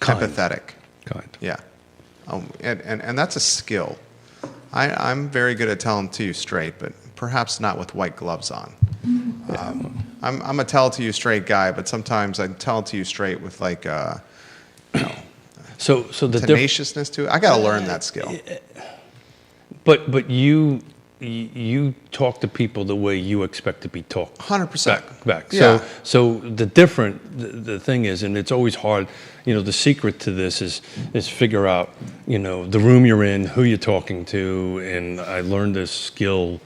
empathetic. Kind. Yeah. And that's a skill. I'm very good at telling to you straight, but perhaps not with white gloves on. I'm a tell to you straight guy, but sometimes I tell to you straight with like, So the tenaciousness to it. I got to learn that skill. But you talk to people the way you expect to be talked 100%. back. Yeah. So the thing is, and it's always hard, the secret to this is figure out, the room you're in, who you're talking to. And I learned this skill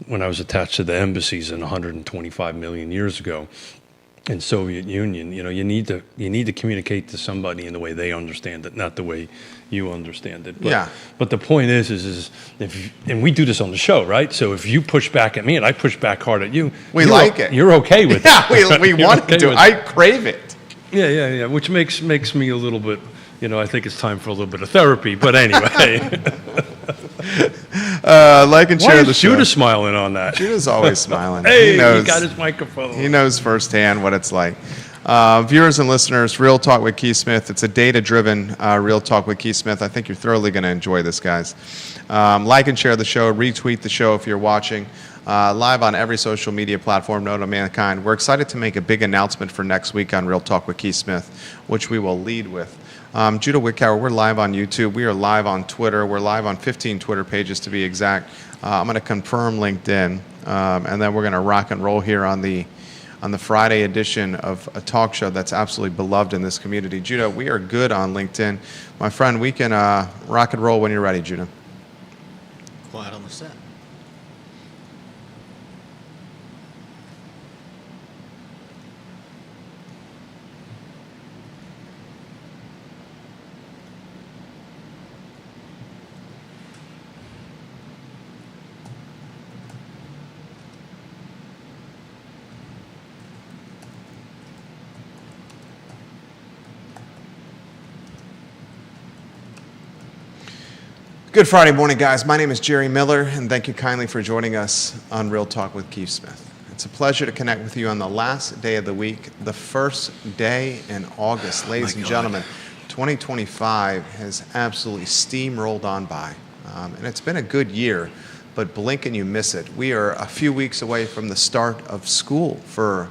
when I was attached to the embassies 125 million years ago in Soviet Union. You need to communicate to somebody in the way they understand it, not the way you understand it. But the point is and we do this on the show, right? So if you push back at me and I push back hard at you, we like it. You're okay with it. Yeah, we want to. I crave it. Yeah. Which makes me a little bit, I think it's time for a little bit of therapy. But anyway. Like and share the show. Judah smiling on that? Judah's always smiling. Hey, he got his microphone. He knows firsthand what it's like. Viewers and listeners, Real Talk with Keith Smith. It's a data-driven Real Talk with Keith Smith. I think you're thoroughly going to enjoy this, guys. Like and share the show. Retweet the show if you're watching. Live on every social media platform known to mankind. We're excited to make a big announcement for next week on Real Talk with Keith Smith, which we will lead with. Judah Wickower, we're live on YouTube. We are live on Twitter. We're live on 15 Twitter pages to be exact. I'm going to confirm LinkedIn, and then we're going to rock and roll here on the Friday edition of a talk show that's absolutely beloved in this community. Judah, we are good on LinkedIn. My friend, we can rock and roll when you're ready, Judah. Quiet on the set. Good Friday morning, guys. My name is Jerry Miller, and thank you kindly for joining us on Real Talk with Keith Smith. It's a pleasure to connect with you on the last day of the week, the first day in August. Ladies and gentlemen, 2025 has absolutely steamrolled on by, and it's been a good year, but blink and you miss it. We are a few weeks away from the start of school for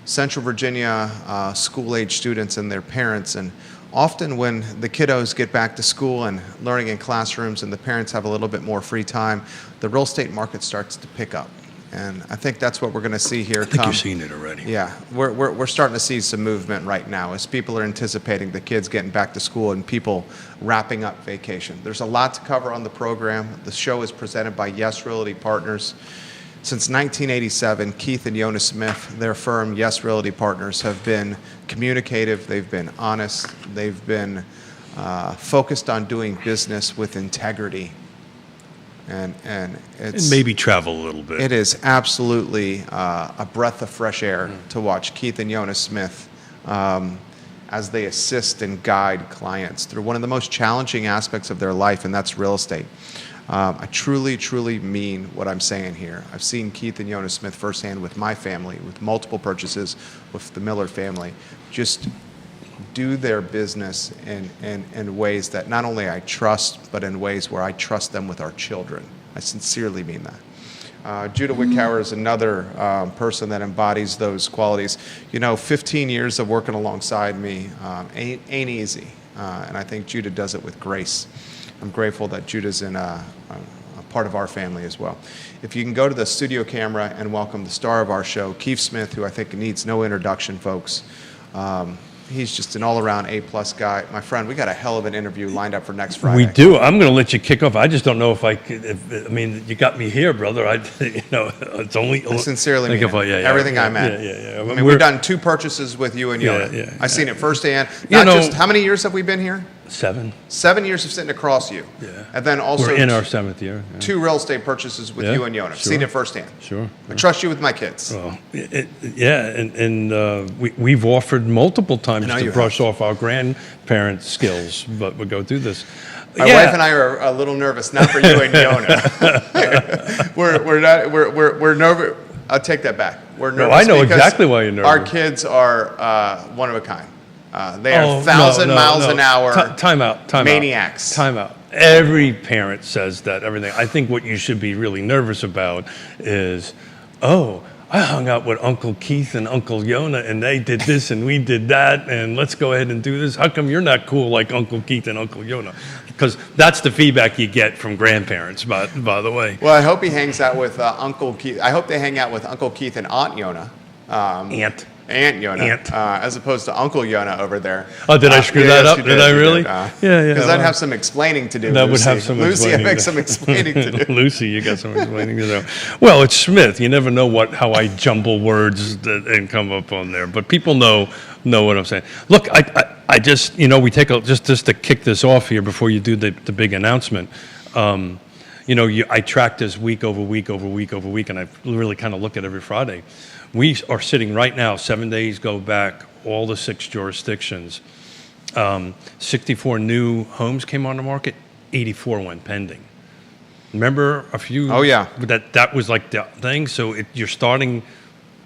Central Virginia school-age students and their parents, and often when the kiddos get back to school and learning in classrooms and the parents have a little bit more free time, the real estate market starts to pick up. And I think that's what we're going to see here. I think you're seeing it already. Yeah, we're starting to see some movement right now as people are anticipating the kids getting back to school and people wrapping up vacation. There's a lot to cover on the program. The show is presented by Yes Realty Partners. Since 1987, Keith and Yona Smith, their firm, Yes Realty Partners, have been communicative, they've been honest, they've been focused on doing business with integrity. And it's... And maybe travel a little bit. It is absolutely a breath of fresh air to watch Keith and Yona Smith as they assist and guide clients through one of the most challenging aspects of their life, and that's real estate. I truly, truly mean what I'm saying here. I've seen Keith and Yona Smith firsthand with my family, with multiple purchases with the Miller family, just do their business in ways that not only I trust, but in ways where I trust them with our children. I sincerely mean that. Judah Wickower is another person that embodies those qualities. 15 years of working alongside me ain't easy, and I think Judah does it with grace. I'm grateful that Judah's in a part of our family as well. If you can go to the studio camera and welcome the star of our show, Keith Smith, who I think needs no introduction, folks. He's just an all-around A-plus guy. My friend, we got a hell of an interview lined up for next Friday. We do. I'm going to let you kick off. I just don't know if I could. You got me here, brother. It's only. I sincerely mean it. Everything I'm at. Yeah. I mean, we've done 2 purchases with you and Yona. Yeah. I've seen it firsthand. Just how many years have we been here? 7. 7 years of sitting across you. Yeah. And then also we're in our 7th year. Yeah. 2 real estate purchases with you and Yona. I've seen it firsthand. Sure. I trust you with my kids. Well, we've offered multiple times to brush off our grandparents' skills, but we'll go through this. My wife and I are a little nervous, not for you and Yona. we're nervous. I'll take that back. We're nervous. No, I know exactly why you're nervous. Our kids are one of a kind. They are Oh, 1,000 miles an hour Time out. maniacs. Time out. Every parent says that, everything. I think what you should be really nervous about is, oh, I hung out with Uncle Keith and Uncle Yona, and they did this and we did that, and let's go ahead and do this. How come you're not cool like Uncle Keith and Uncle Yona? Because that's the feedback you get from grandparents, by the way. Well, I hope he hangs out with Uncle Keith. I hope they hang out with Uncle Keith and Aunt Yona. Aunt Yona, as opposed to Uncle Yona over there. Oh, did I screw that up? Did I really? Yeah. Because I'd have some explaining to do. That Lucy. would have some Lucy, explaining. I make some explaining to do. Lucy, you got some explaining to do. Well, it's Smith. You never know how I jumble words and come up on there. But people know what I'm saying. Look, I just, we take just to kick this off here before you do the big announcement. I track this week over week over week over week, and I really kind of look at every Friday. We are sitting right now, 7 days go back, all the 6 jurisdictions. 64 new homes came on the market, 84 went pending. Remember a few? Oh, yeah. That was like the thing. So you're starting,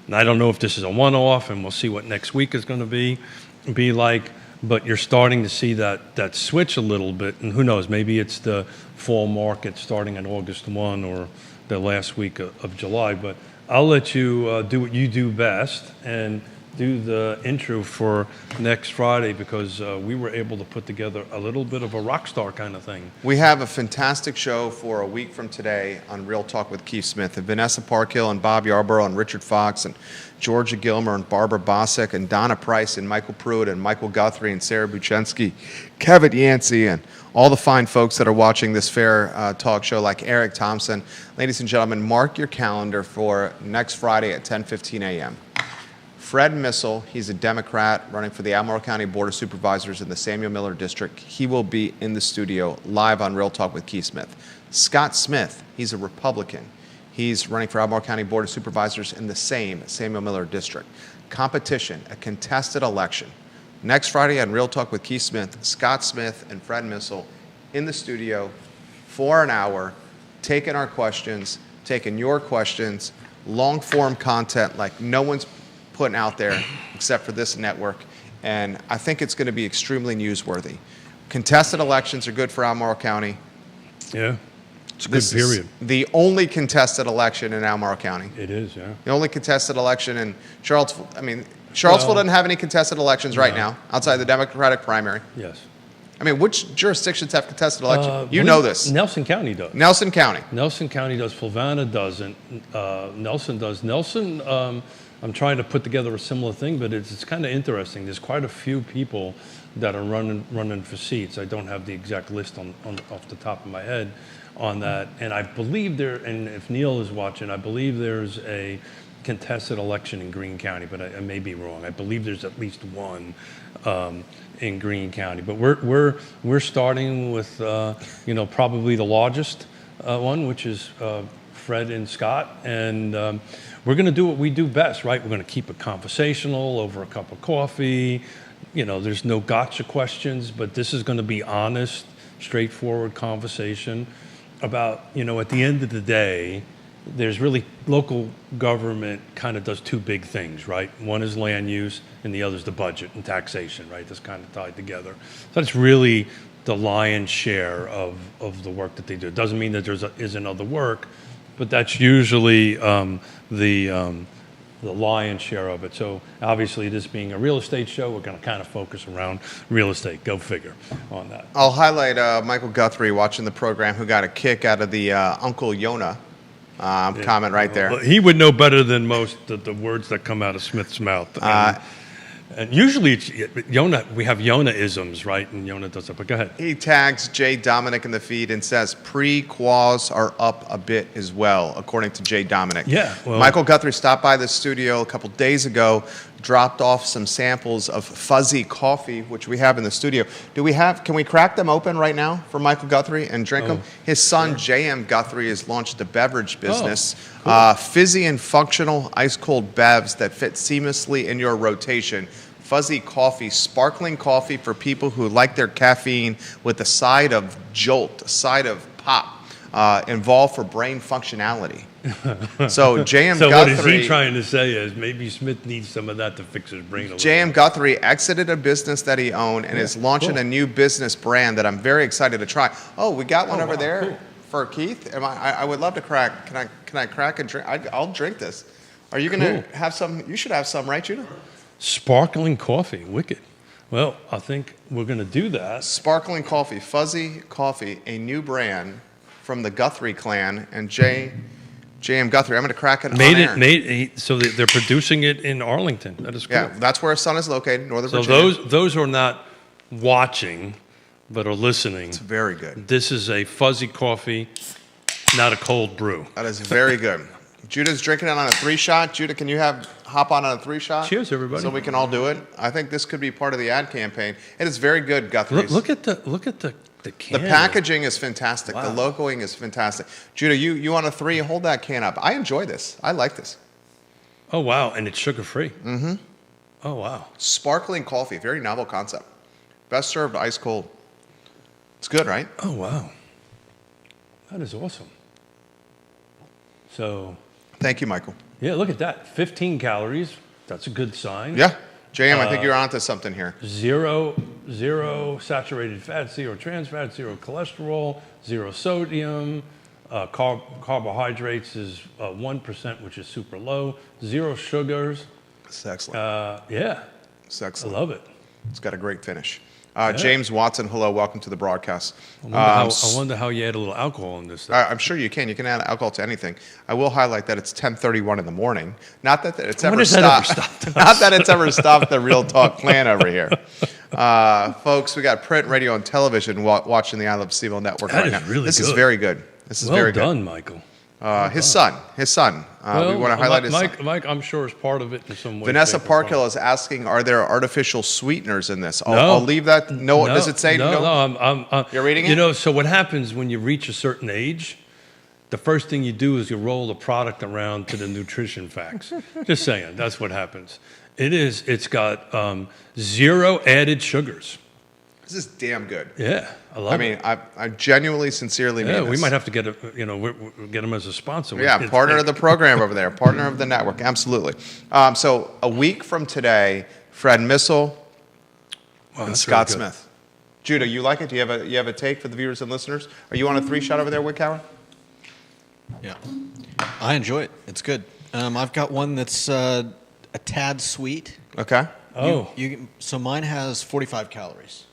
and I don't know if this is a one-off, and we'll see what next week is going to be like, but you're starting to see that switch a little bit, and who knows, maybe it's the fall market starting on August 1 or the last week of July, but I'll let you do what you do best and do the intro for next Friday, because we were able to put together a little bit of a rock star kind of thing. We have a fantastic show for a week from today on Real Talk with Keith Smith. And Vanessa Parkhill and Bob Yarborough and Richard Fox and Georgia Gilmer and Barbara Bosek and Donna Price and Michael Pruitt and Michael Guthrie and Sarah Buchensky, Kevin Yancey, and all the fine folks that are watching this fair talk show, like Eric Thompson. Ladies and gentlemen, mark your calendar for next Friday at 10:15 a.m. Fred Missel, he's a Democrat running for the Albemarle County Board of Supervisors in the Samuel Miller District. He will be in the studio live on Real Talk with Keith Smith. Scott Smith, he's a Republican. He's running for Albemarle County Board of Supervisors in the same Samuel Miller District. Competition, a contested election. Next Friday on Real Talk with Keith Smith, Scott Smith and Fred Missel in the studio for an hour, taking our questions, taking your questions, long-form content like no one's putting out there except for this network, and I think it's going to be extremely newsworthy. Contested elections are good for Albemarle County. Yeah, it's a good period. The only contested election in Albemarle County. It is, yeah. The only contested election in Charlottesville. I mean, Charlottesville doesn't have any contested elections right now outside the Democratic primary. Yes. I mean, which jurisdictions have contested elections? You know this. Nelson County does. Nelson County. Nelson County does. Fulvana doesn't. Nelson does. Nelson, I'm trying to put together a similar thing, but it's kind of interesting. There's quite a few people that are running for seats. I don't have the exact list on off the top of my head on that. And I believe and if Neil is watching, I believe there's a contested election in Greene County, but I may be wrong. I believe there's at least one in Greene County. But we're starting with probably the largest one, which is Fred and Scott, and we're going to do what we do best, right? We're going to keep it conversational over a cup of coffee. There's no gotcha questions, but this is going to be honest, straightforward conversation about, at the end of the day, there's really local government kind of does two big things, right? One is land use and the other is the budget and taxation, right? That's kind of tied together. So that's really the lion's share of the work that they do. It doesn't mean that there isn't other work, but that's usually the lion's share of it. So obviously this being a real estate show, we're going to kind of focus around real estate. Go figure on that. I'll highlight Michael Guthrie watching the program, who got a kick out of the Uncle Yona comment right there. Well, he would know better than most the words that come out of Smith's mouth. And usually it's Yona. We have Yona-isms, right? And Yona does it. But go ahead. He tags Jay Dominic in the feed and says pre-quals are up a bit as well, according to Jay Dominic. Yeah. Well, Michael Guthrie stopped by the studio a couple days ago, dropped off some samples of fuzzy coffee, which we have in the studio. Can we crack them open right now for Michael Guthrie and drink them? His son, J.M. Guthrie, has launched a beverage business. Cool. Fizzy and functional ice-cold bevs that fit seamlessly in your rotation. Fuzzy coffee, sparkling coffee for people who like their caffeine with a side of jolt, a side of pop. involved for brain functionality. So J.M. So what is Guthrie, he trying to say is maybe Smith needs some of that to fix his brain a little J.M. bit. Guthrie exited a business that he owned and is launching cool. a new business brand that I'm very excited to try. Oh, we got one over wow, there cool. for Keith. I would love to crack. Can I crack and drink? I'll drink this. Are you gonna Cool. have some? You should have some, right, Judah? Sparkling coffee, wicked. Well, I think we're going to do that. Sparkling coffee, fuzzy coffee, a new brand from the Guthrie clan and J.M. Guthrie. I'm going to crack it on air. So they're producing it in Arlington. That is cool. Yeah, that's where his son is located, Northern So Virginia. those are not watching, but are listening. It's very good. This is a fuzzy coffee, not a cold brew. That is very good. Judah's drinking it on a 3-shot. Judah, can you hop on a 3-shot? Cheers, everybody. So we can all do it. I think this could be part of the ad campaign. It is very good, Guthrie. Look at the can. The packaging is fantastic. Wow. The logoing is fantastic. Judah, you on a 3, hold that can up. I enjoy this. I like this. Oh wow, and it's sugar free. Mm-hmm. Oh wow. Sparkling coffee, very novel concept. Best served ice cold. It's good, right? Oh wow. That is awesome. So Thank you, Michael. yeah, look at that. 15 calories. That's a good sign. Yeah. JM, I think you're onto something here. Zero saturated fat, zero trans fat, zero cholesterol, zero sodium. Carbohydrates is 1%, which is super low. Zero sugars. It's excellent. Yeah, It's I excellent. love it. It's got a great finish. James Watson, hello, welcome to the broadcast. I wonder how you add a little alcohol in this stuff. I'm sure you can. You can add alcohol to anything. I will highlight that it's 10:31 in the morning. Not that it's When ever has that ever stopped. stopped Not that it's ever stopped the Real Talk plan over here. Folks, we got print, radio, and television watching the I Love CVille network That right is now. really This is good. very good. This is Well very done, good. Michael. His son. We want to highlight his son. Mike, I'm sure is part of it in some way. Vanessa shape, or form. Parkhill is asking, are there artificial sweeteners in this? No. I'll leave that. No, does it say no? No, I'm You're reading it? You know, so what happens when you reach a certain age, the first thing you do is you roll the product around to the nutrition facts. Just saying, that's what happens. It's got 0 added sugars. This is damn good. Yeah, I love I mean, I genuinely, sincerely mean Yeah, this. we might have to get get them as a sponsor. Yeah, It's- partner of the program over there, partner of the network, absolutely. So a week from today, Fred Missel and that's Scott really good. Smith. Judah, you like it? Do you have a take for the viewers and listeners? Are you on a 3-shot over there, Wickhauer? Yeah. I enjoy it. It's good. I've got one that's a tad sweet. Okay. Oh, So mine has 45 calories.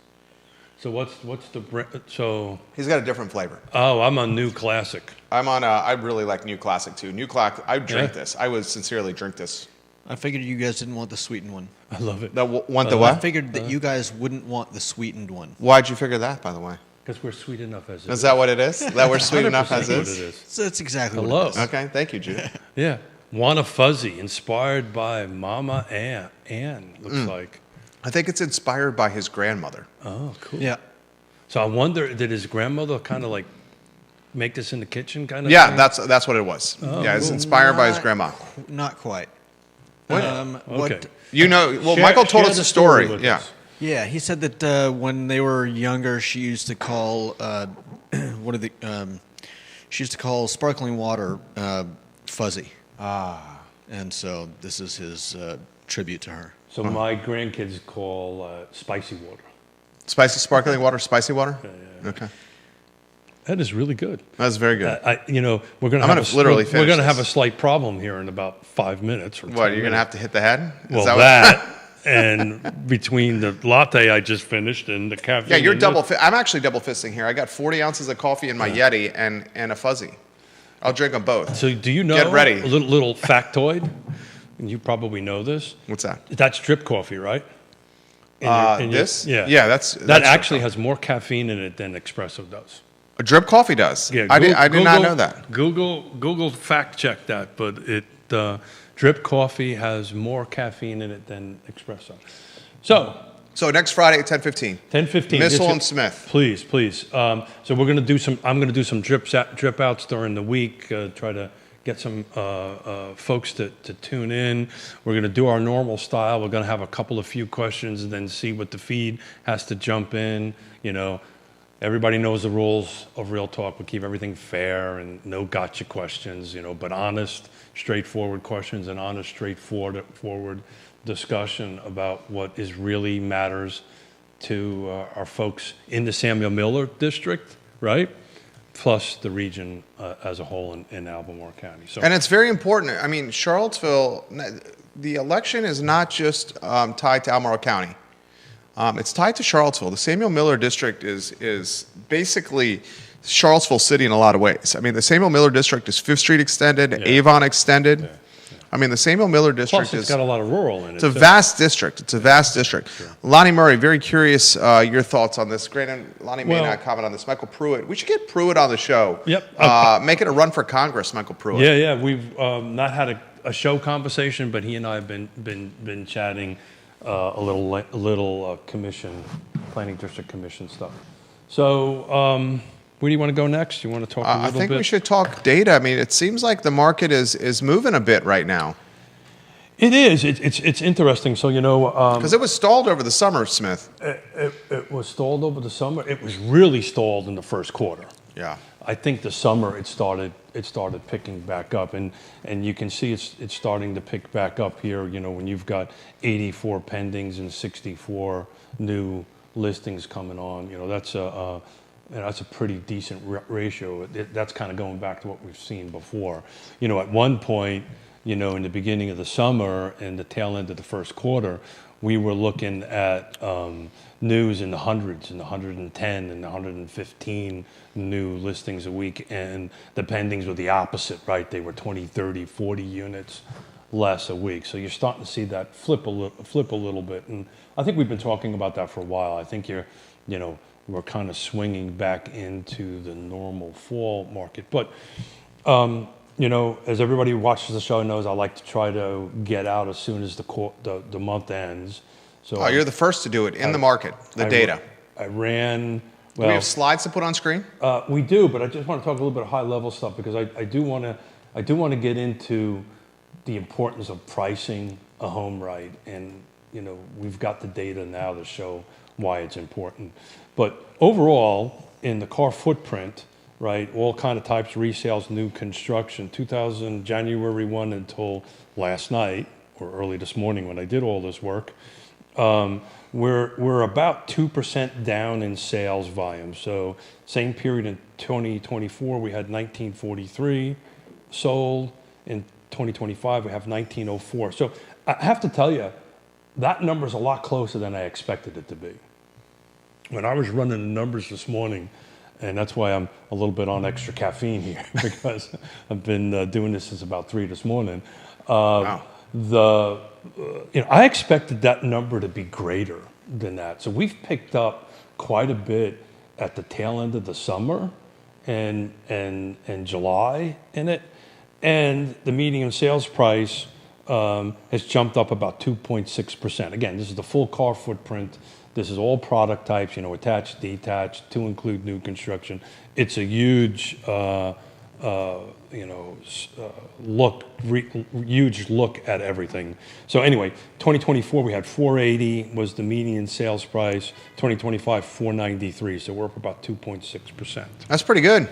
so what's the so? He's got a different flavor. Oh, I'm on New Classic. I really like New Classic too. New Classic, I drink Yeah. this. I would sincerely drink this. I figured you guys didn't want the sweetened one. I love it Want the I what? figured that you guys wouldn't want the sweetened one. Why'd you figure that, by the way? because we're sweet enough as it Is that what it is? That we're sweet enough 100% as what is? it is. So that's exactly Hello. what it is. Okay, thank you, Judah. Yeah, Wanna Fuzzy, inspired by Mama Ann. Looks like. I think it's inspired by his grandmother. Oh, cool. Yeah. So I wonder, did his grandmother kind of like make this in the kitchen, kind of? Yeah, thing? that's what it was. Yeah, it's cool. inspired by his grandma. Not quite. What? Okay. You know, well, Share- Michael told share us the a story. with Yeah. us. Yeah, he said that when they were younger, she used to call she used to call sparkling water fuzzy. And so this is his tribute to her. So my grandkids call spicy water. Spicy sparkling water, spicy water? Okay. That is really good. That's very good. We're going I'm to gonna literally we're finish going to have a this. slight problem here in about 5 minutes. Or What, 10 you're going to minutes. have to hit the head? Is Well, what- that and between the latte I just finished and the caffeine. Yeah, you're in double. this- I'm actually double fisting here. I got 40 ounces of coffee in my Yeti and a fuzzy. I'll drink them both. So do you know? Get ready. A little factoid, and you probably know this. What's that? That's drip coffee, right? In your- This? yeah. Yeah, that's That actually has more caffeine in it than espresso does. a drip coffee does. Yeah, I did not know that. Google fact check that, but drip coffee has more caffeine in it than espresso. So next Friday at 10:15. 10:15. Missile and Smith. Please. So we're gonna do some. I'm gonna do some drip outs during the week. Try to get some folks to tune in. We're gonna do our normal style. We're gonna have a few questions and then see what the feed has to jump in. everybody knows the rules of Real Talk. We keep everything fair and no gotcha questions, but honest, straightforward questions and honest, straightforward discussion about what is really matters to our folks in the Samuel Miller district, right? Plus the region as a whole in Albemarle County. So, and it's very important. I mean, Charlottesville, the election is not just tied to Albemarle County. It's tied to Charlottesville. The Samuel Miller district is basically Charlottesville City in a lot of ways. I mean, the Samuel Miller district is 5th Street extended, Avon extended. Yeah. I mean, the Samuel Miller district plus it's got a lot of rural in it. It's a vast district. It's a vast district. Sure. Lonnie Murray, very curious your thoughts on this. Granted, Lonnie may not comment on this. Michael Pruitt. We should get Pruitt on the show. Yep. Make it a run for Congress, Michael Pruitt. Yeah. We've not had a show conversation, but he and I have been chatting a little commission, planning district commission stuff. So where do you want to go next? You want to talk a little bit? I think we should talk data. I mean, it seems like the market is moving a bit right now. It is. It's interesting. So because it was stalled over the summer, Smith. It was stalled over the summer. It was really stalled in the first quarter. Yeah. I think the summer it started picking back up, and you can see it's starting to pick back up here. When you've got 84 pendings and 64 new listings coming on, that's a pretty decent ratio. That's kind of going back to what we've seen before. At one point, in the beginning of the summer and the tail end of the first quarter, we were looking at news in the hundreds, in the 110 and the 115 new listings a week, and the pendings were the opposite, right? They were 20, 30, 40 units less a week. So you're starting to see that flip a little bit, and I think we've been talking about that for a while. I think we're kind of swinging back into the normal fall market, but as everybody who watches the show knows, I like to try to get out as soon as the month ends. So you're the first to do it in the market, data. I ran. Do we have slides to put on screen? We do, but I just want to talk a little bit of high level stuff because I do want to get into the importance of pricing a home right, and we've got the data now to show why it's important. But overall, in the car footprint, right, all kind of types, resales, new construction, January 1 until last night or early this morning when I did all this work, we're about 2% down in sales volume. So same period in 2024, we had 1943 sold. In 2025, we have 1904. So I have to tell you, that number is a lot closer than I expected it to be. When I was running the numbers this morning, and that's why I'm a little bit on extra caffeine here because I've been doing this since about 3 this morning. Wow. I expected that number to be greater than that. So we've picked up quite a bit at the tail end of the summer and July in it. And the median sales price has jumped up about 2.6%. Again, this is the full car footprint. This is all product types, attached, detached, to include new construction. It's a huge, huge look at everything. So anyway, 2024 we had 480 was the median sales price. 2025 493. So we're up about 2.6%. That's pretty good.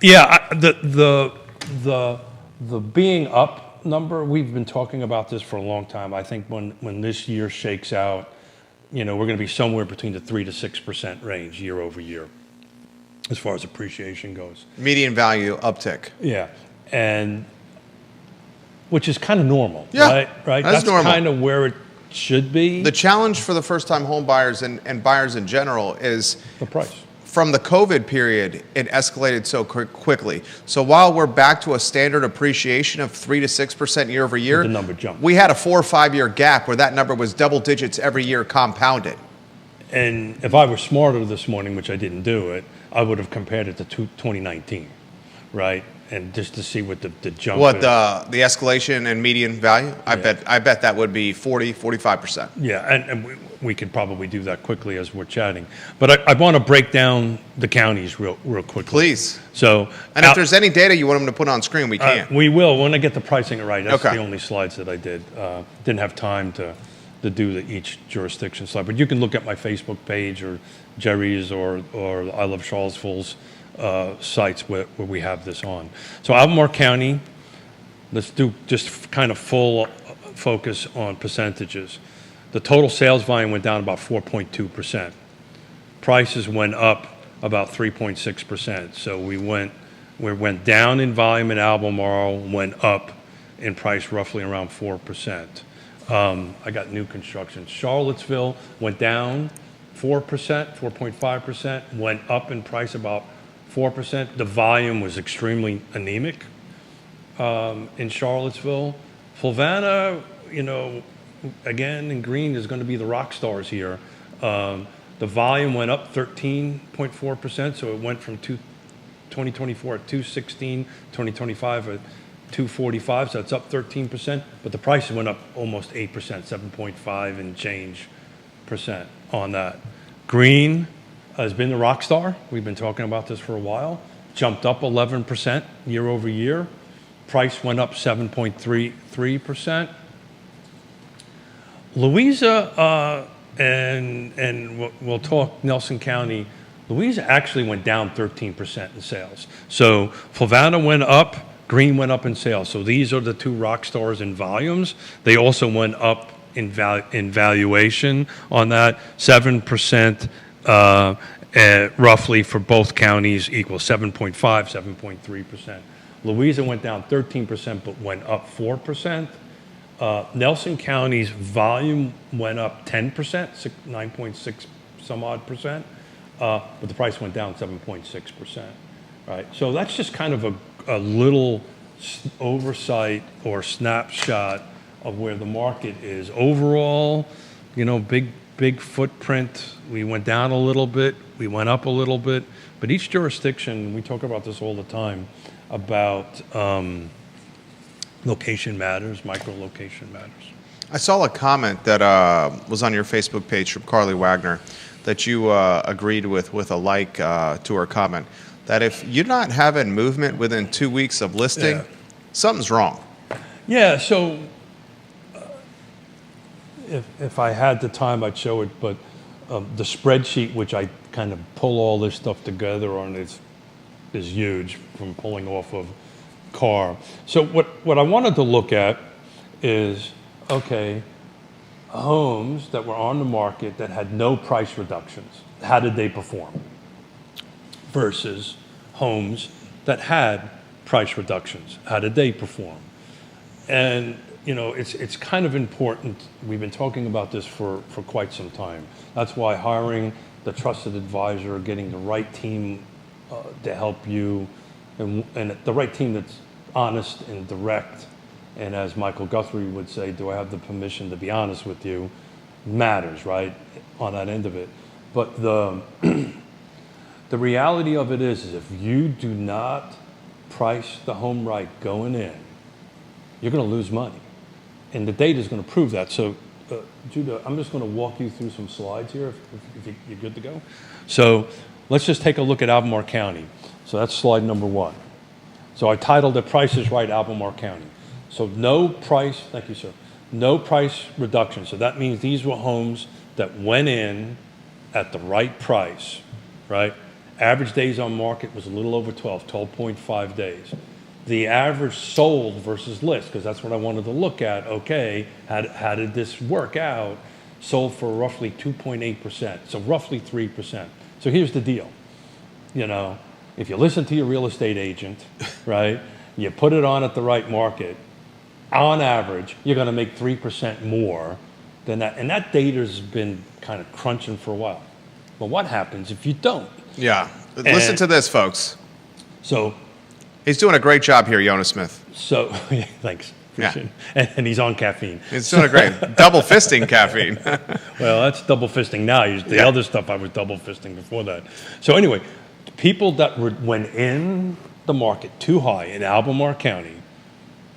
The being up number, we've been talking about this for a long time. I think when this year shakes out, we're going to be somewhere between the 3 to 6% range year over year as far as appreciation goes. Median value uptick. Yeah, and which is kind of normal, yeah, right? That's normal. Kind of where it should be. The challenge for the first-time home buyers and buyers in general is the price. From the COVID period, it escalated so quickly. So while we're back to a standard appreciation of 3 to 6% year over year, the number jumped. We had a 4 or 5 year gap where that number was double digits every year compounded. And if I were smarter this morning, which I didn't do it, I would have compared it to 2019, right? And just to see what the jump is. The escalation and median value? I bet that would be 40, 45%. Yeah, and we could probably do that quickly as we're chatting. But I want to break down the counties real quickly. Please. So, if there's any data you want them to put on screen, we can. We will when I get the pricing right. That's okay. the only slides that I did. Didn't have time to to do each jurisdiction slide. But you can look at my Facebook page or Jerry's or I Love Charlottesville's sites where we have this on. So Albemarle County, let's do just kind of full focus on percentages. The total sales volume went down about 4.2%. Prices went up about 3.6%. So we went down in volume in Albemarle, went up in price roughly around 4%. I got new construction. Charlottesville went down 4%, 4.5%, went up in price about 4%. The volume was extremely anemic in Charlottesville. Fluvanna, again, in green is going to be the rock stars here. The volume went up 13.4%, so it went from 2024 at 216, 2025 at 245, so it's up 13%, but the prices went up almost 8%, 7.5 and change percent on that. Green has been the rock star. We've been talking about this for a while. Jumped up 11% year over year. Price went up 7.33%. Louisa, and we'll talk Nelson County, Louisa actually went down 13% in sales. So Fluvanna went up, Green went up in sales. So these are the two rock stars in volumes. They also went up in valuation on that. 7% roughly for both counties equals 7.5, 7.3%. Louisa went down 13% but went up 4%. Nelson County's volume went up 10%, 9.6 some odd percent, but the price went down 7.6%. Right, so that's just kind of a little oversight or snapshot of where the market is overall. Big footprint. We went down a little bit, we went up a little bit, but each jurisdiction, we talk about this all the time, about location matters, micro-location matters. I saw a comment that was on your Facebook page from Carly Wagner that you agreed with a like to her comment, that if you're not having movement within 2 weeks of listing, something's wrong. Yeah, so if I had the time, I'd show it, but the spreadsheet, which I kind of pull all this stuff together on, is huge from pulling off of CAR. So what I wanted to look at is, okay, homes that were on the market that had no price reductions, how did they perform? Versus homes that had price reductions, how did they perform? And it's kind of important. We've been talking about this for quite some time. That's why hiring the trusted advisor, getting the right team to help you, and the right team that's honest and direct, and as Michael Guthrie would say, do I have the permission to be honest with you, matters, right, on that end of it. But the reality of it is if you do not price the home right going in, you're going to lose money. And the data is going to prove that. So, Judah, I'm just going to walk you through some slides here if you're good to go. So let's just take a look at Albemarle County. So that's slide number 1. So I titled it Prices Right Albemarle County. So no price, thank you, sir, no price reduction. So that means these were homes that went in at the right price, right? Average days on market was a little over 12.5 days. The average sold versus list, because that's what I wanted to look at. Okay, how did this work out? Sold for roughly 2.8%, so roughly 3%. So here's the deal. If you listen to your real estate agent, right, you put it on at the right market, on average, you're going to make 3% more than that. And that data's been kind of crunching for a while. But what happens if you don't? Yeah. Listen to this, folks. So he's doing a great job here, Jonas Smith. So thanks. Yeah. And he's on caffeine. He's doing a great double fisting caffeine. Well, that's double fisting now. The other stuff I was double fisting before that. So anyway, people that went in the market too high in Albemarle County,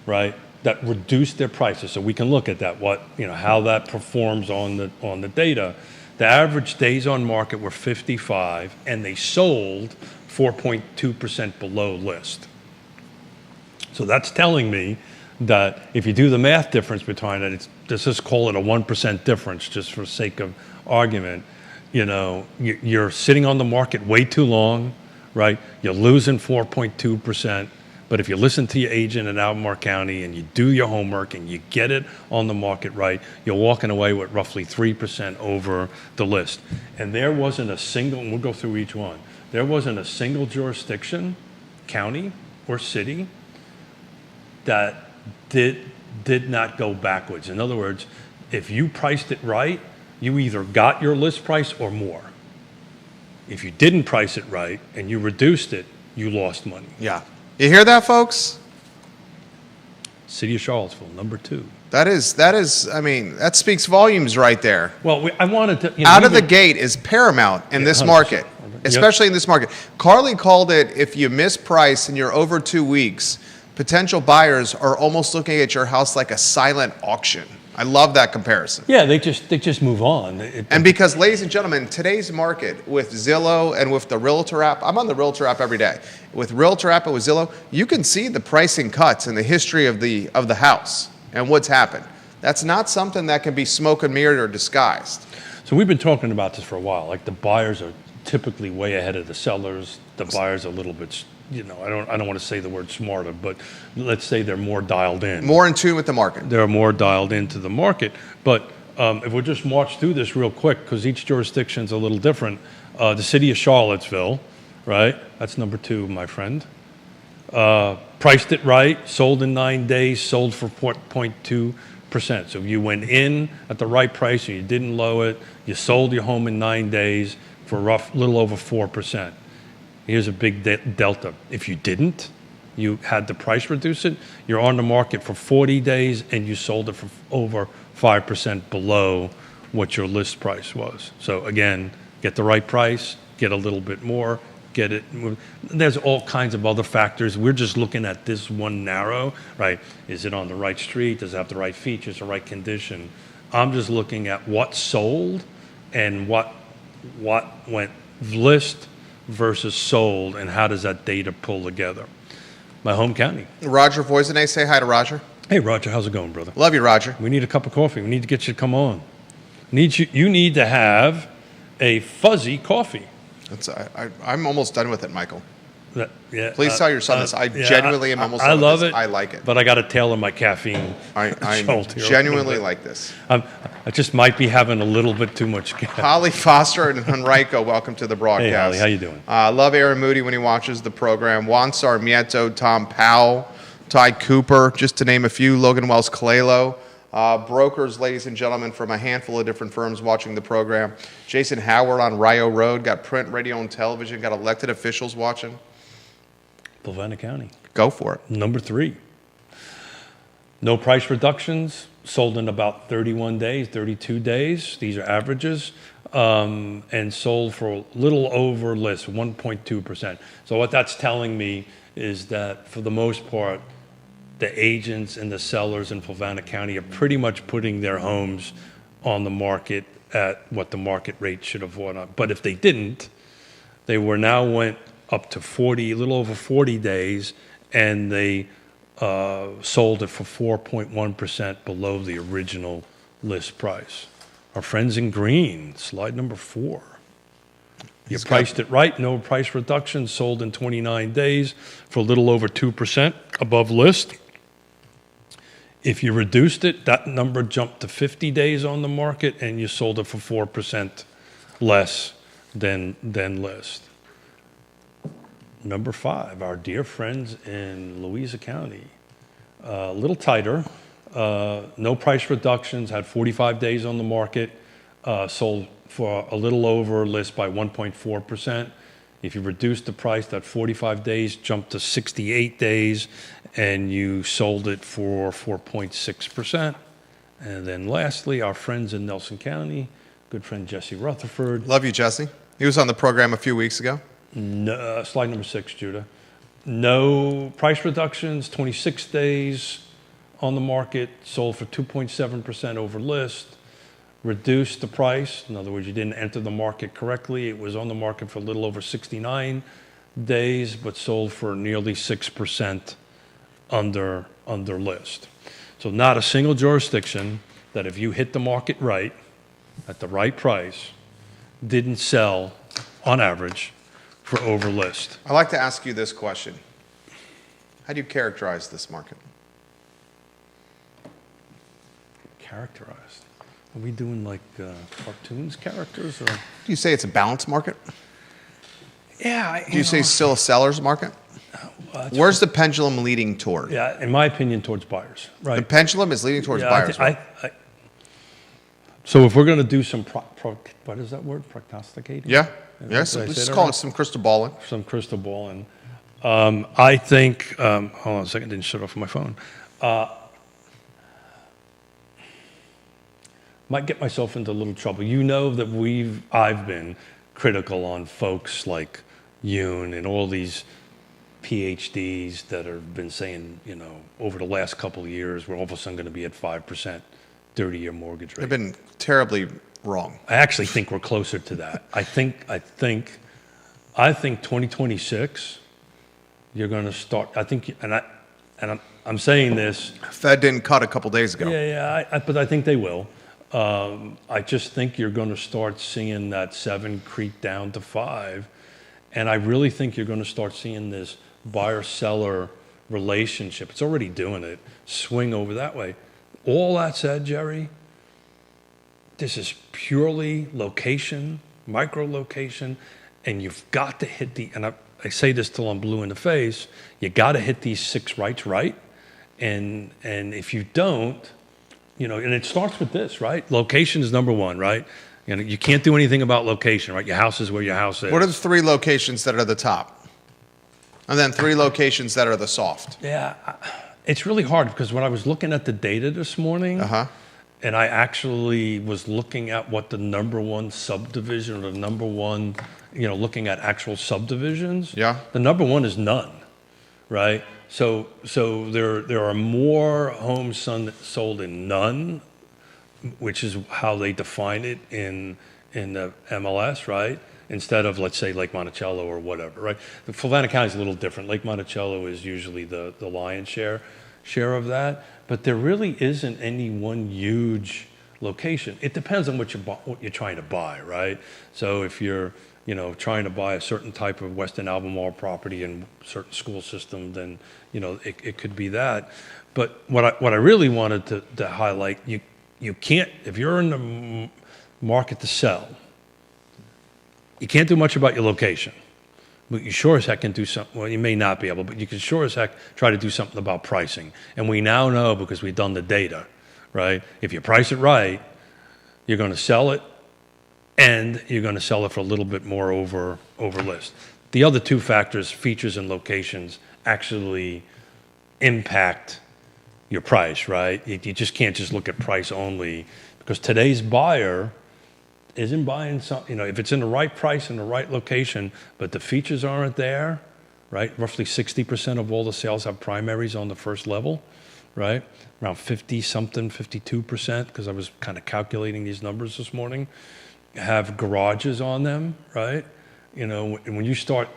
right, that reduced their prices. So we can look at that, how that performs on the data. The average days on market were 55, and they sold 4.2% below list. So that's telling me that if you do the math difference between it, let's just call it a 1% difference, just for sake of argument. You're sitting on the market way too long, right? You're losing 4.2%. But if you listen to your agent in Albemarle County and you do your homework and you get it on the market right, you're walking away with roughly 3% over the list. And there wasn't a single, and we'll go through each one, there wasn't a single jurisdiction, county or city, that did not go backwards. In other words, if you priced it right, you either got your list price or more. If you didn't price it right and you reduced it, you lost money. Yeah. You hear that, folks? City of Charlottesville, number 2. That is, I mean, that speaks volumes right there. Well, I wanted to... Out of the gate is paramount in this 100%. market, especially Yep. in this market. Carly called it, if you misprice and you're over 2 weeks, potential buyers are almost looking at your house like a silent auction. I love that comparison. Yeah, they just move on. And because, ladies and gentlemen, today's market with Zillow and with the Realtor app, I'm on the Realtor app every day. With Realtor app and with Zillow, you can see the pricing cuts and the history of the house and what's happened. That's not something that can be smoke and mirrored or disguised. So we've been talking about this for a while. Like, the buyers are typically way ahead of the sellers. The buyers are a little bit, I don't want to say the word smarter, but let's say they're more dialed in. More in tune with the market. They're more dialed into the market. But if we just march through this real quick, because each jurisdiction's a little different, the city of Charlottesville, right? That's number 2, my friend. Priced it right, sold in 9 days, sold for 4.2%. So if you went in at the right price and you didn't lower it, you sold your home in 9 days for little over 4%. Here's a big delta. If you didn't, you had the price reduce it, you're on the market for 40 days and you sold it for over 5% below what your list price was. So again, get the right price, get a little bit more, get it. There's all kinds of other factors. We're just looking at this one narrow, right? Is it on the right street? Does it have the right features, the right condition? I'm just looking at what sold and what went list versus sold, and how does that data pull together? My home county. Roger Voisinay, say hi to Roger. Hey, Roger, how's it going, brother? Love you, Roger. We need a cup of coffee. We need to get you to come on. You need to have a fuzzy coffee. I'm almost done with it, Michael. Yeah. Please tell your son this. I genuinely am almost done I with love this. it. I like it. But I got to tailor my caffeine. I jolt here a genuinely little bit. like this. I just might be having a little bit too much caffeine. Holly Foster and Henrico, welcome to the broadcast. Hey, Holly, how you doing? Love Aaron Moody when he watches the program. Juan Sarmiento, Tom Powell, Ty Cooper, just to name a few. Logan Wells Calelo. Brokers, ladies and gentlemen, from a handful of different firms watching the program. Jason Howard on Rio Road. Got print, radio, and television. Got elected officials watching. Fluvanna County. Go for it. Number 3. No price reductions. Sold in about 31 days, 32 days. These are averages. And sold for a little over list, 1.2%. So what that's telling me is that, for the most part, the agents and the sellers in Fluvanna County are pretty much putting their homes on the market at what the market rate should have went up. But if they didn't, they went up to 40, a little over 40 days, and they sold it for 4.1% below the original list price. Our friends in green, slide number 4. You priced it right, no price reduction, sold in 29 days for a little over 2% above list. If you reduced it, that number jumped to 50 days on the market, and you sold it for 4% less than list. Number 5, our dear friends in Louisa County. A little tighter, no price reductions, had 45 days on the market, sold for a little over list by 1.4%. If you reduce the price, that 45 days jumped to 68 days, and you sold it for 4.6%. And then lastly, our friends in Nelson County, good friend Jesse Rutherford. Love you, Jesse. He was on the program a few weeks ago. No, slide number 6, Judah. No price reductions, 26 days on the market, sold for 2.7% over list. Reduced the price. In other words, you didn't enter the market correctly. It was on the market for a little over 69 days, but sold for nearly 6% under list. So not a single jurisdiction that if you hit the market right, at the right price, didn't sell on average for over list. I'd like to ask you this question. How do you characterize this market? Characterized. Are we doing like cartoons characters? Or? Do you say it's a balanced market? Yeah. Do you say still a seller's market? Where's the pendulum leading toward? Yeah, in my opinion, towards buyers. Right. The pendulum is leading towards buyers. So if we're going to do some, what is that word? Prognosticating? Yeah. Yes. Let's call it some crystal balling. Some crystal balling. I think, hold on a second, didn't shut off my phone. Might get myself into a little trouble. You know that I've been critical on folks like Yoon and all these PhDs that have been saying, over the last couple of years, we're all of a sudden going to be at 5% 30-year mortgage rate. They've been terribly wrong. I actually think we're closer to that. I think 2026, you're going to start. I think, I'm saying this. Fed didn't cut a couple days ago. Yeah, but I think they will. I just think you're going to start seeing that 7 creep down to 5, and I really think you're going to start seeing this buyer-seller relationship. It's already doing it. Swing over that way. All that said, Jerry, this is purely location, micro-location, and you've got to hit and I say this till I'm blue in the face, you got to hit these 6 rights right, and if you don't, and it starts with this, right? Location is number 1, right? You can't do anything about location, right? Your house is where your house is. What are the 3 locations that are the top? And then 3 locations that are the soft. Yeah, it's really hard because when I was looking at the data this morning, and I actually was looking at what the number 1 subdivision or the number 1, looking at actual subdivisions. Yeah. The number 1 is none, right? So there are more homes sold in none, which is how they define it in the MLS, right? Instead of, let's say, Lake Monticello or whatever, right? The Fluvanna County is a little different. Lake Monticello is usually the lion's share of that, but there really isn't any one huge location. It depends on what you're trying to buy, right? So if you're trying to buy a certain type of Western Albemarle property in a certain school system, then it could be that. But what I really wanted to highlight, you can't, if you're in the market to sell, you can't do much about your location. But you sure as heck can do something. Well, you may not be able, but you can sure as heck try to do something about pricing. And we now know, because we've done the data, right? If you price it right, you're going to sell it, and you're going to sell it for a little bit more over list. The other 2 factors, features and locations, actually impact your price, right? You just can't just look at price only, because today's buyer isn't buying something, if it's in the right price in the right location, but the features aren't there, right? Roughly 60% of all the sales have primaries on the first level, right? Around 50-something, 52%, because I was kind of calculating these numbers this morning, have garages on them, right? And when you start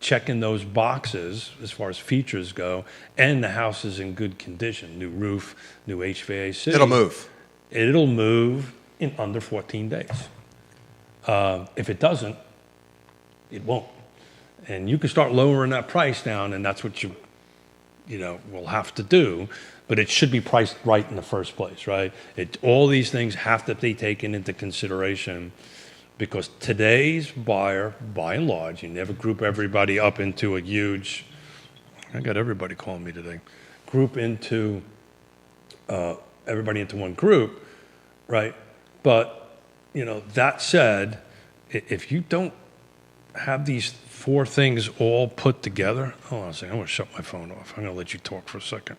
checking those boxes as far as features go, and the house is in good condition, new roof, new HVAC. It'll move. It'll move in under 14 days. If it doesn't, it won't. And you can start lowering that price down, and that's what you will have to do. But it should be priced right in the first place, right? All these things have to be taken into consideration, because today's buyer, by and large, you never group everybody up into a huge, I got everybody calling me today, group into everybody into one group, right? But that said, if you don't have these 4 things all put together, hold on a second, I'm going to shut my phone off. I'm going to let you talk for a second.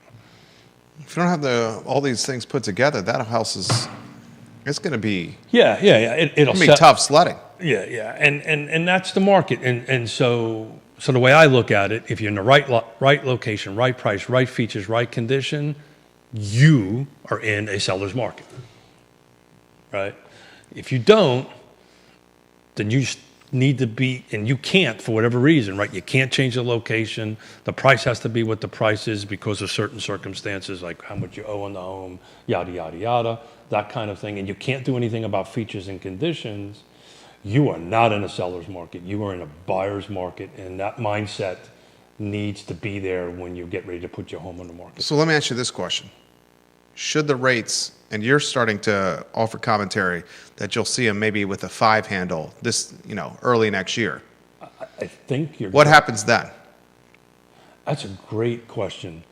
If you don't have all these things put together, that house it's going to be It'll be tough sledding. Yeah, and that's the market, and so the way I look at it, if you're in the right location, right price, right features, right condition, you are in a seller's market, right? If you don't, then you need to be, and you can't for whatever reason, right? You can't change the location. The price has to be what the price is because of certain circumstances, like how much you owe on the home, yada, yada, yada, that kind of thing. And you can't do anything about features and conditions. You are not in a seller's market. You are in a buyer's market, and that mindset needs to be there when you get ready to put your home on the market. So let me ask you this question. Should the rates, and you're starting to offer commentary that you'll see them maybe with a 5 handle this, early next year. I think you're... What happens then? That's a great question.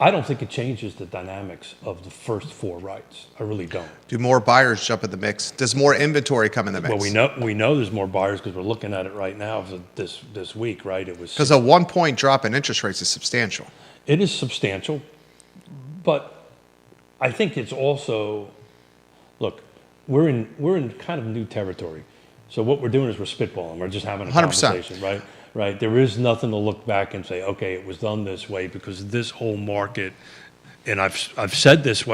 I don't think it changes the dynamics of the first 4 rights. I really don't. Do more buyers jump in the mix? Does more inventory come in the mix? Well, we know there's more buyers because we're looking at it right now this week, right? It was because a 1 point drop in interest rates is substantial. It is substantial, but I think it's also, look, we're in kind of new territory. So what we're doing is we're spitballing. We're just having a 100%. conversation, right? Right. There is nothing to look back and say, okay, it was done this way because this whole market, and I've said this,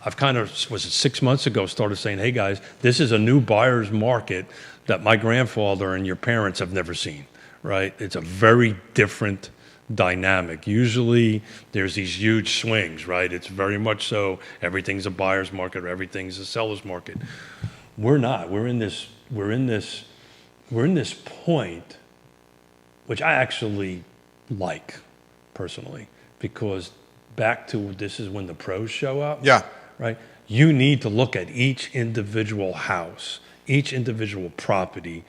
I've kind of, was it 6 months ago, started saying, hey guys, this is a new buyer's market that my grandfather and your parents have never seen, right? It's a very different dynamic. Usually there's these huge swings, right? It's very much so everything's a buyer's market or everything's a seller's market. We're not. We're in this point, which I actually like personally, because back to this is when the pros show up. Yeah. Right? You need to look at each individual house, each individual property,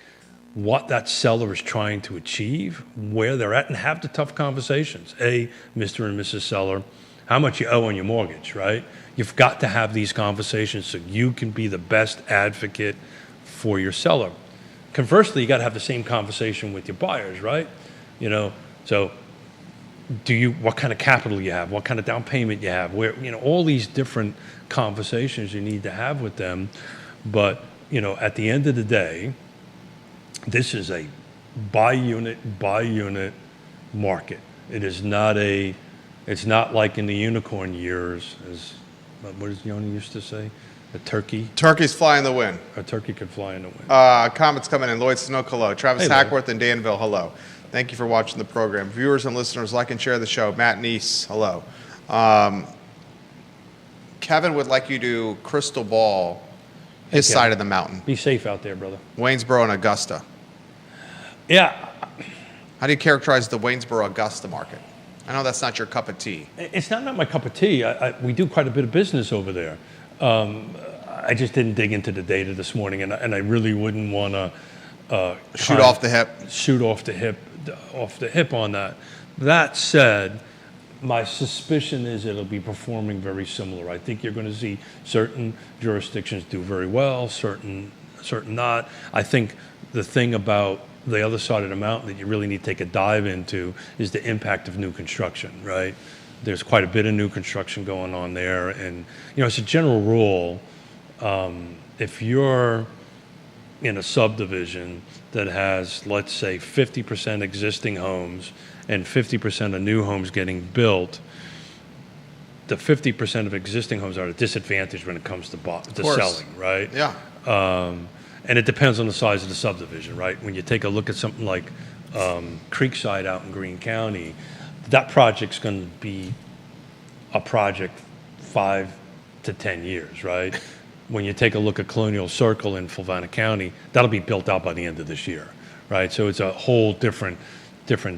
what that seller is trying to achieve, where they're at, and have the tough conversations. Mr. and Mrs. Seller, how much you owe on your mortgage, right? You've got to have these conversations so you can be the best advocate for your seller. Conversely, you got to have the same conversation with your buyers, right? So what kind of capital you have, what kind of down payment you have, where, all these different conversations you need to have with them. But, at the end of the day, this is a by unit market. It's not like in the unicorn years, as, what does Yoni used to say? A turkey? Turkeys fly in the wind. A turkey could fly in the wind. Comments coming in. Lloyd Snook, hello. Travis Hackworth in Danville, hello. Thank you for watching the program. Viewers and listeners, like and share the show. Matt Neese, hello. Kevin would like you to crystal ball his side of the mountain. Be safe out there, brother. Waynesboro and Augusta. Yeah. How do you characterize the Waynesboro-Augusta market? I know that's not your cup of tea. It's not my cup of tea. We do quite a bit of business over there. I just didn't dig into the data this morning, and I really wouldn't want to shoot off the hip on that. That said, my suspicion is it'll be performing very similar. I think you're going to see certain jurisdictions do very well, certain not. I think the thing about the other side of the mountain that you really need to take a dive into is the impact of new construction, right? There's quite a bit of new construction going on there. And, as a general rule, if you're in a subdivision that has, let's say, 50% existing homes and 50% of new homes getting built, the 50% of existing homes are at a disadvantage when it comes to selling, right? Yeah. And it depends on the size of the subdivision, right? When you take a look at something like Creekside out in Greene County, that project's going to be a project 5 to 10 years, right? When you take a look at Colonial Circle in Fulvana County, that'll be built out by the end of this year, right? So it's a whole different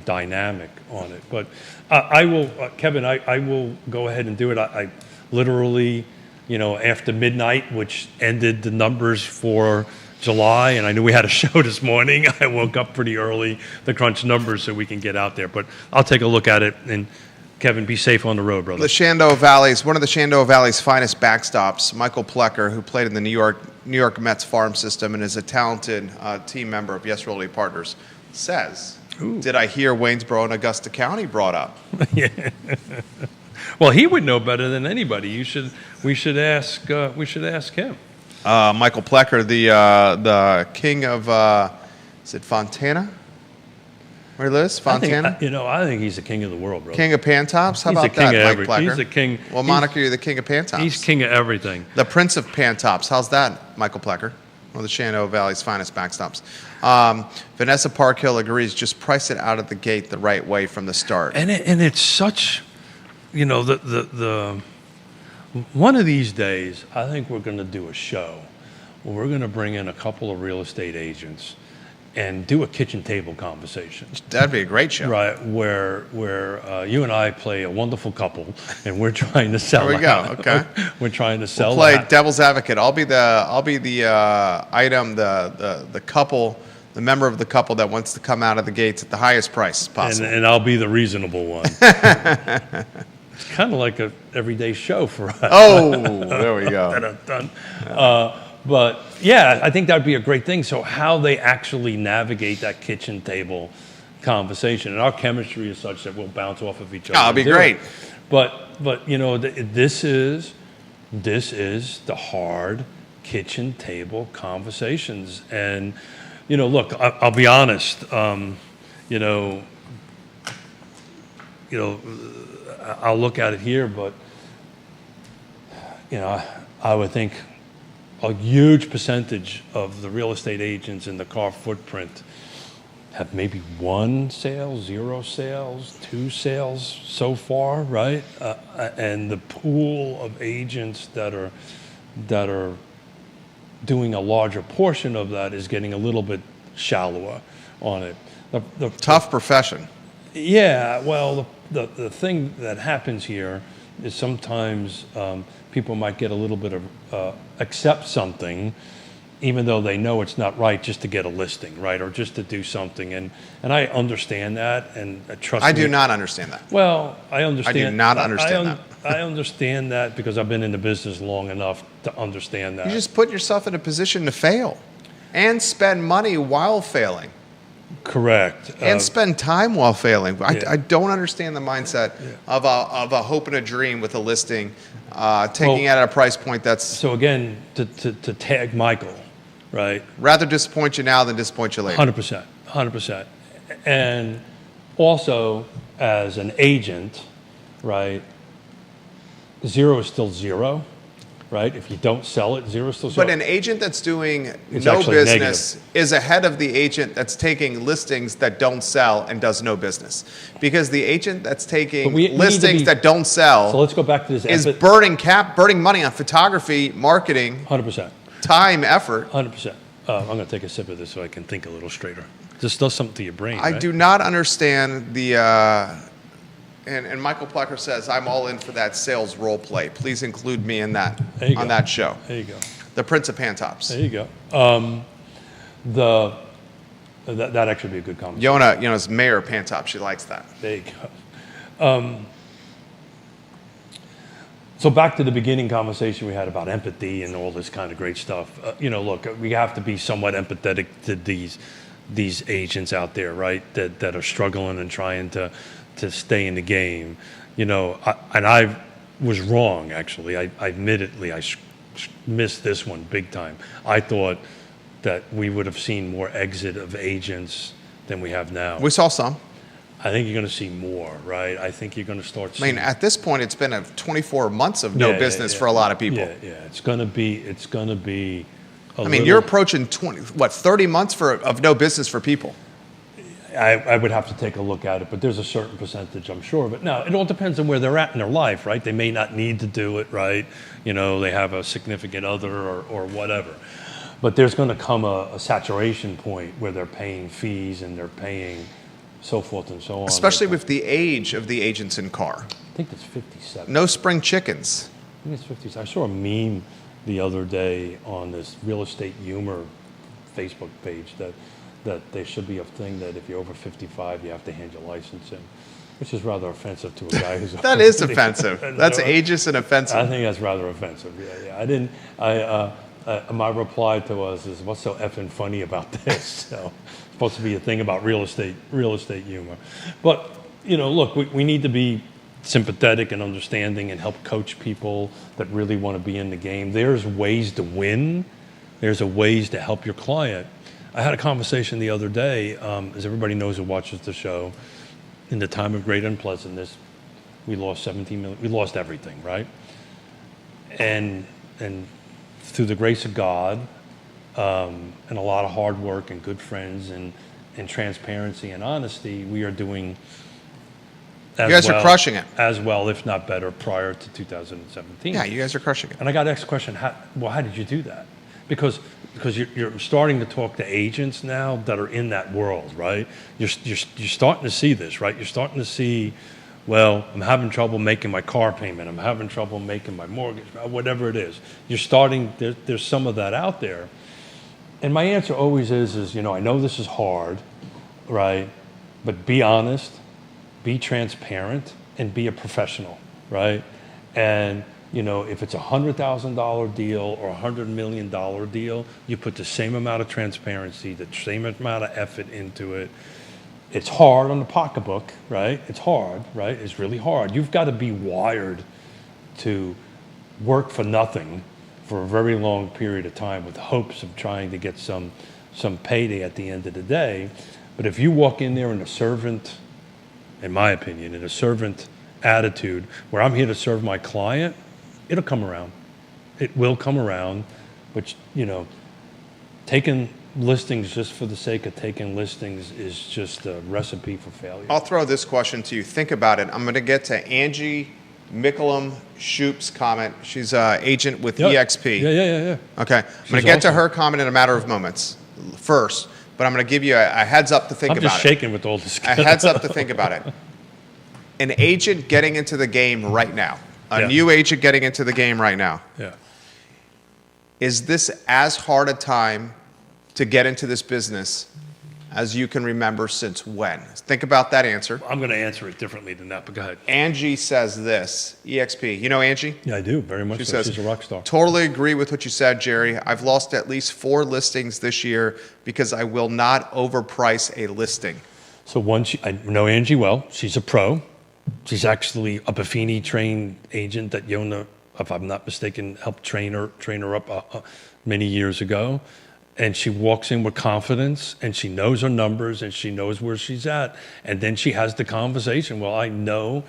dynamic on it. But I will, Kevin, I will go ahead and do it. I literally, after midnight, which ended the numbers for July, and I knew we had a show this morning. I woke up pretty early to crunch numbers so we can get out there. But I'll take a look at it. And Kevin, be safe on the road, brother. The Shenandoah Valley's one of the Shenandoah Valley's finest backstops, Michael Plecker, who played in the New York Mets farm system and is a talented team member of Yes Realty Partners, says, "Did I hear Waynesboro and Augusta County brought up?" Yeah. Well, he would know better than anybody. We should ask him. Michael Plecker, the king of, is it Fontana? Where he lives? Fontana? I think he's the king of the world, bro. King of Pantops? How He's about the king that, of Mike Plecker? He's the king. Well, Monica, you're the king of Pantops. He's king of everything. The prince of Pantops. How's that, Michael Plecker? one of the Shenandoah Valley's finest backstops. Vanessa Parkhill agrees, just price it out of the gate the right way from the start. And it's such, the one of these days, I think we're going to do a show where we're going to bring in a couple of real estate agents and do a kitchen table conversation. That'd be a great show. Right, where you and I play a wonderful couple, and we're trying to sell. There we go. Okay. We're trying to sell. We'll play devil's advocate. I'll be the item, the couple, the member of the couple that wants to come out of the gates at the highest price possible. And I'll be the reasonable one. It's kind of like a everyday show for us. Oh, there we go. But yeah, I think that would be a great thing. So how they actually navigate that kitchen table conversation, and our chemistry is such that we'll bounce off of each other. That'll be great. But this is the hard kitchen table conversations. And look, I'll be honest. I'll look at it here, but I would think a huge percentage of the real estate agents in the car footprint have maybe 1 sale, 0 sales, 2 sales so far, right? And the pool of agents that are doing a larger portion of that is getting a little bit shallower on it. Tough profession. Yeah, well, the thing that happens here is sometimes people might get a little bit of accept something, even though they know it's not right, just to get a listing, right, or just to do something. And I understand that, and trust me. I do not understand that. Well, I understand. I do not understand that. I understand that because I've been in the business long enough to understand that. You just put yourself in a position to fail and spend money while failing. Correct. And spend time while failing. Yeah. I don't understand the mindset of a hope and a dream with a listing, taking it at a price point that's... So again, to tag Michael, right? Rather disappoint you now than disappoint you later. 100%. And also, as an agent, right, 0 is still 0. Right? If you don't sell it, 0 is still 0. But an agent that's doing It's no actually business is ahead of the agent that's taking listings that don't sell and does no business. Because the agent that's taking listings that don't sell So let's go back to this. is burning money on photography, marketing, 100%. time, effort. 100%. I'm going to take a sip of this so I can think a little straighter. This does something to your brain, I right? do not understand the... And Michael Plucker says, I'm all in for that sales role play. Please include me in that on that show. There you go. The Prince of Pantops. There you go. That actually be a good conversation. Yona's Mayor Pantop. She likes that. There you go. So back to the beginning conversation we had about empathy and all this kind of great stuff. Look, we have to be somewhat empathetic to these agents out there, right? That are struggling and trying to stay in the game, and I was wrong, actually. I admittedly, I missed this one big time. I thought that we would have seen more exit of agents than we have now. We saw some. I think you're going to see more, right? I think you're going to start seeing... at this point, it's been 24 months of no business for a lot of people. Yeah. It's going to be you're approaching 30 months of no business for people. I would have to take a look at it, but there's a certain percentage, I'm sure. But now, it all depends on where they're at in their life, right? They may not need to do it, right? They have a significant other or whatever. But there's going to come a saturation point where they're paying fees and they're paying so forth and so on. Especially with the age of the agents in car. I think it's 57. No spring chickens. I think it's 50. I saw a meme the other day on this real estate humor Facebook page that there should be a thing that if you're over 55, you have to hand your license in, which is rather offensive to a guy who's... That is offensive. That's ageist and offensive. I think that's rather offensive, yeah. My reply to us is, what's so effing funny about this? So, it's supposed to be a thing about real estate humor. But, look, we need to be sympathetic and understanding and help coach people that really want to be in the game. There's ways to win. There's ways to help your client. I had a conversation the other day, as everybody knows who watches the show, in the time of great unpleasantness, we lost 17 million. We lost everything, right? And through the grace of God and a lot of hard work and good friends and transparency and honesty, we are doing as You guys are crushing it. as well, if not better, prior to 2017. Yeah, you guys are crushing it. And I got asked the question, how did you do that? Because you're starting to talk to agents now that are in that world, right? You're starting to see this, right? You're starting to see, well, I'm having trouble making my car payment. I'm having trouble making my mortgage, whatever it is. You're starting, there's some of that out there. And my answer always is, I know this is hard, right? But be honest, be transparent, and be a professional, right? And, if it's a $100,000 deal or a $100 million deal, you put the same amount of transparency, the same amount of effort into it. It's hard on the pocketbook, right? It's hard, right? It's really hard. You've got to be wired to work for nothing for a very long period of time with hopes of trying to get some payday at the end of the day. But if you walk in there in a servant, in my opinion, in a servant attitude where I'm here to serve my client, it'll come around. It will come around. But, taking listings just for the sake of taking listings is just a recipe for failure. I'll throw this question to you. Think about it. I'm going to get to Angie Micklem Shoup's comment. She's an agent with EXP. Yeah. Okay. I'm going to get to her comment in a matter of moments first, but I'm going to give you a heads up to think about it. I'm just shaking with all this. A heads up to think about it. An agent getting into the game right now, a new agent getting into the game right now. Yeah. Is this as hard a time to get into this business as you can remember since when? Think about that answer. I'm going to answer it differently than that, but go ahead. Angie says this, EXP. You know Angie? Yeah, I do, very much She so. says, She's a rock star. Totally agree with what you said, Jerry. I've lost at least 4 listings this year because I will not overprice a listing. So I know Angie well. She's a pro. She's actually a Buffini trained agent that Yona, if I'm not mistaken, helped train her up many years ago. And she walks in with confidence, and she knows her numbers, and she knows where she's at. And then she has the conversation. Well, I know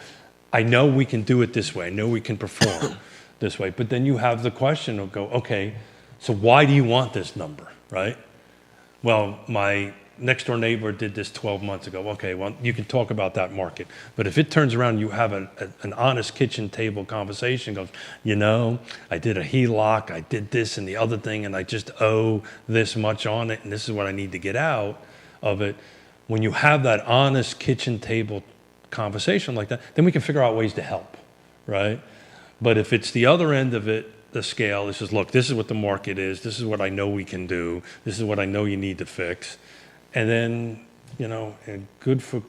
we can do it this way. I know we can perform this way. But then you have the question of okay, so why do you want this number, right? Well, my next door neighbor did this 12 months ago. Okay, well, you can talk about that market. But if it turns around, you have an honest kitchen table conversation, goes, I did a HELOC, I did this and the other thing, and I just owe this much on it, and this is what I need to get out of it. When you have that honest kitchen table conversation like that, then we can figure out ways to help, right? But if it's the other end of it, the scale, this is, look, this is what the market is, this is what I know we can do, this is what I know you need to fix. And then, and good for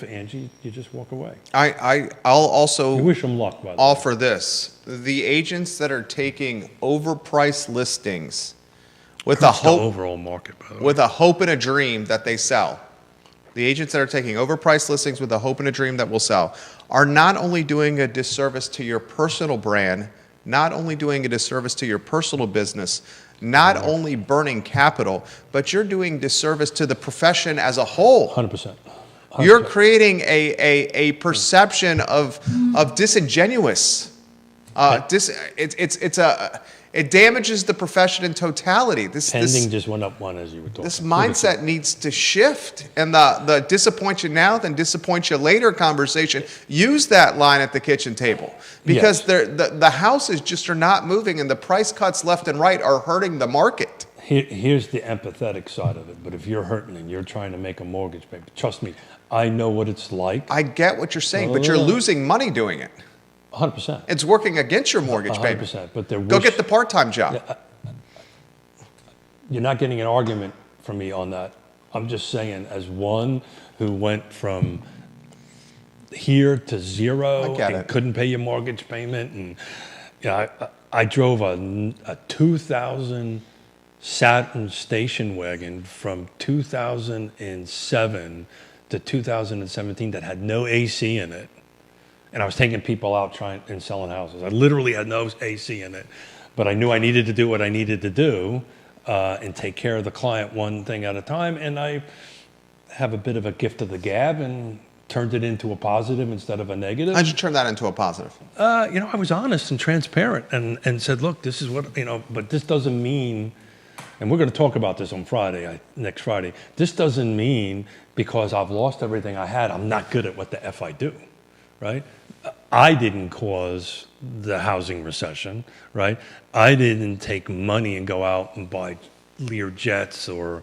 Angie, you just walk away. I'll also I wish them luck, by the way. offer this. The agents that are taking overpriced listings with a hope, the overall market, by the way. with a hope and a dream that they sell. The agents that are taking overpriced listings with a hope and a dream that will sell are not only doing a disservice to your personal brand, not only doing a disservice to your personal business, not only burning capital, but you're doing disservice to the profession as a whole. 100%. You're creating a perception of disingenuous. It damages the profession in totality. Pending just went up 1 as you were talking. This mindset needs to shift, and the disappoint you now, then disappoint you later conversation. Use that line at the kitchen table because the houses just are not moving, and the price cuts left and right are hurting the market. Here's the empathetic side of it. But if you're hurting and you're trying to make a mortgage payment, trust me, I know what it's like. I get what you're saying, but you're losing money doing it. 100%. It's working against your mortgage payment. 100%. But Go get the part-time job. You're not getting an argument from me on that. I'm just saying, as one who went from here to zero and couldn't pay your mortgage payment, and I drove a 2000 Saturn station wagon from 2007 to 2017 that had no AC in it. And I was taking people out trying and selling houses. I literally had no AC in it. But I knew I needed to do what I needed to do and take care of the client one thing at a time. And I have a bit of a gift of the gab and turned it into a positive instead of a negative. How'd you turn that into a positive? I was honest and transparent and said, look, this is what, but this doesn't mean and we're going to talk about this on Friday, next Friday. This doesn't mean because I've lost everything I had, I'm not good at what the F I do, right? I didn't cause the housing recession, right? I didn't take money and go out and buy Lear jets or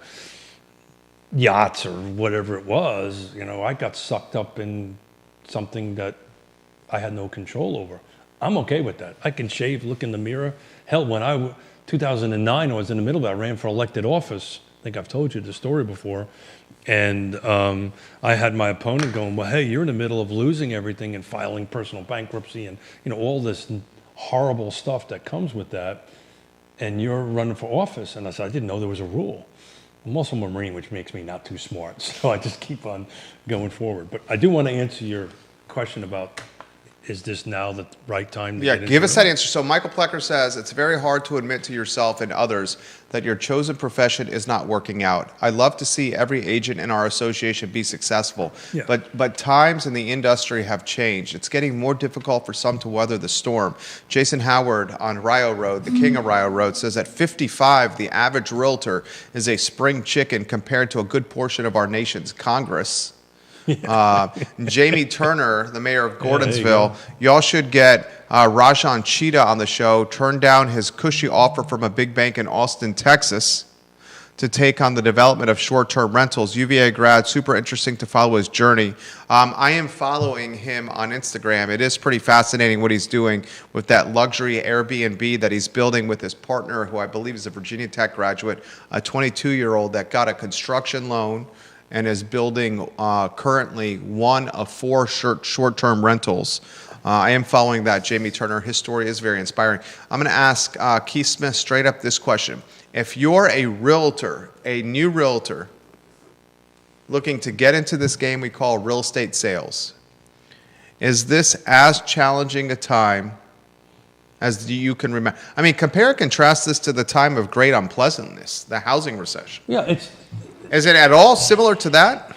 yachts or whatever it was. You know, I got sucked up in something that I had no control over. I'm okay with that. I can shave, look in the mirror. Hell, when 2009, I was in the middle of it. I ran for elected office. I think I've told you the story before. And I had my opponent going, well, hey, you're in the middle of losing everything and filing personal bankruptcy and, you know, all this horrible stuff that comes with that. And you're running for office. And I said, I didn't know there was a rule. I'm also a Marine, which makes me not too smart. So I just keep on going forward. But I do want to answer your question about, is this now the right time to get into give us it? that answer. So Michael Plecker says, it's very hard to admit to yourself and others that your chosen profession is not working out. I love to see every agent in our association be successful, Yeah. but times in the industry have changed. It's getting more difficult for some to weather the storm. Jason Howard on Rio Road, the king of Rio Road, says at 55, the average realtor is a spring chicken compared to a good portion of our nation's Congress. Jamie Turner, the mayor of Gordonsville, y'all should get Rajan Cheetah on the show. Turned down his cushy offer from a big bank in Austin, Texas, to take on the development of short-term rentals. UVA grad, super interesting to follow his journey. I am following him on Instagram. It is pretty fascinating what he's doing with that luxury Airbnb that he's building with his partner, who I believe is a Virginia Tech graduate, a 22-year-old that got a construction loan and is building currently one of 4 short-term rentals. I am following that, Jamie Turner. His story is very inspiring. I'm going to ask Keith Smith straight up this question. If you're a realtor, a new realtor, looking to get into this game we call real estate sales, is this as challenging a time as you can remember? I mean, compare and contrast this to the time of great unpleasantness, the housing recession. Yeah, Is it at all similar to that?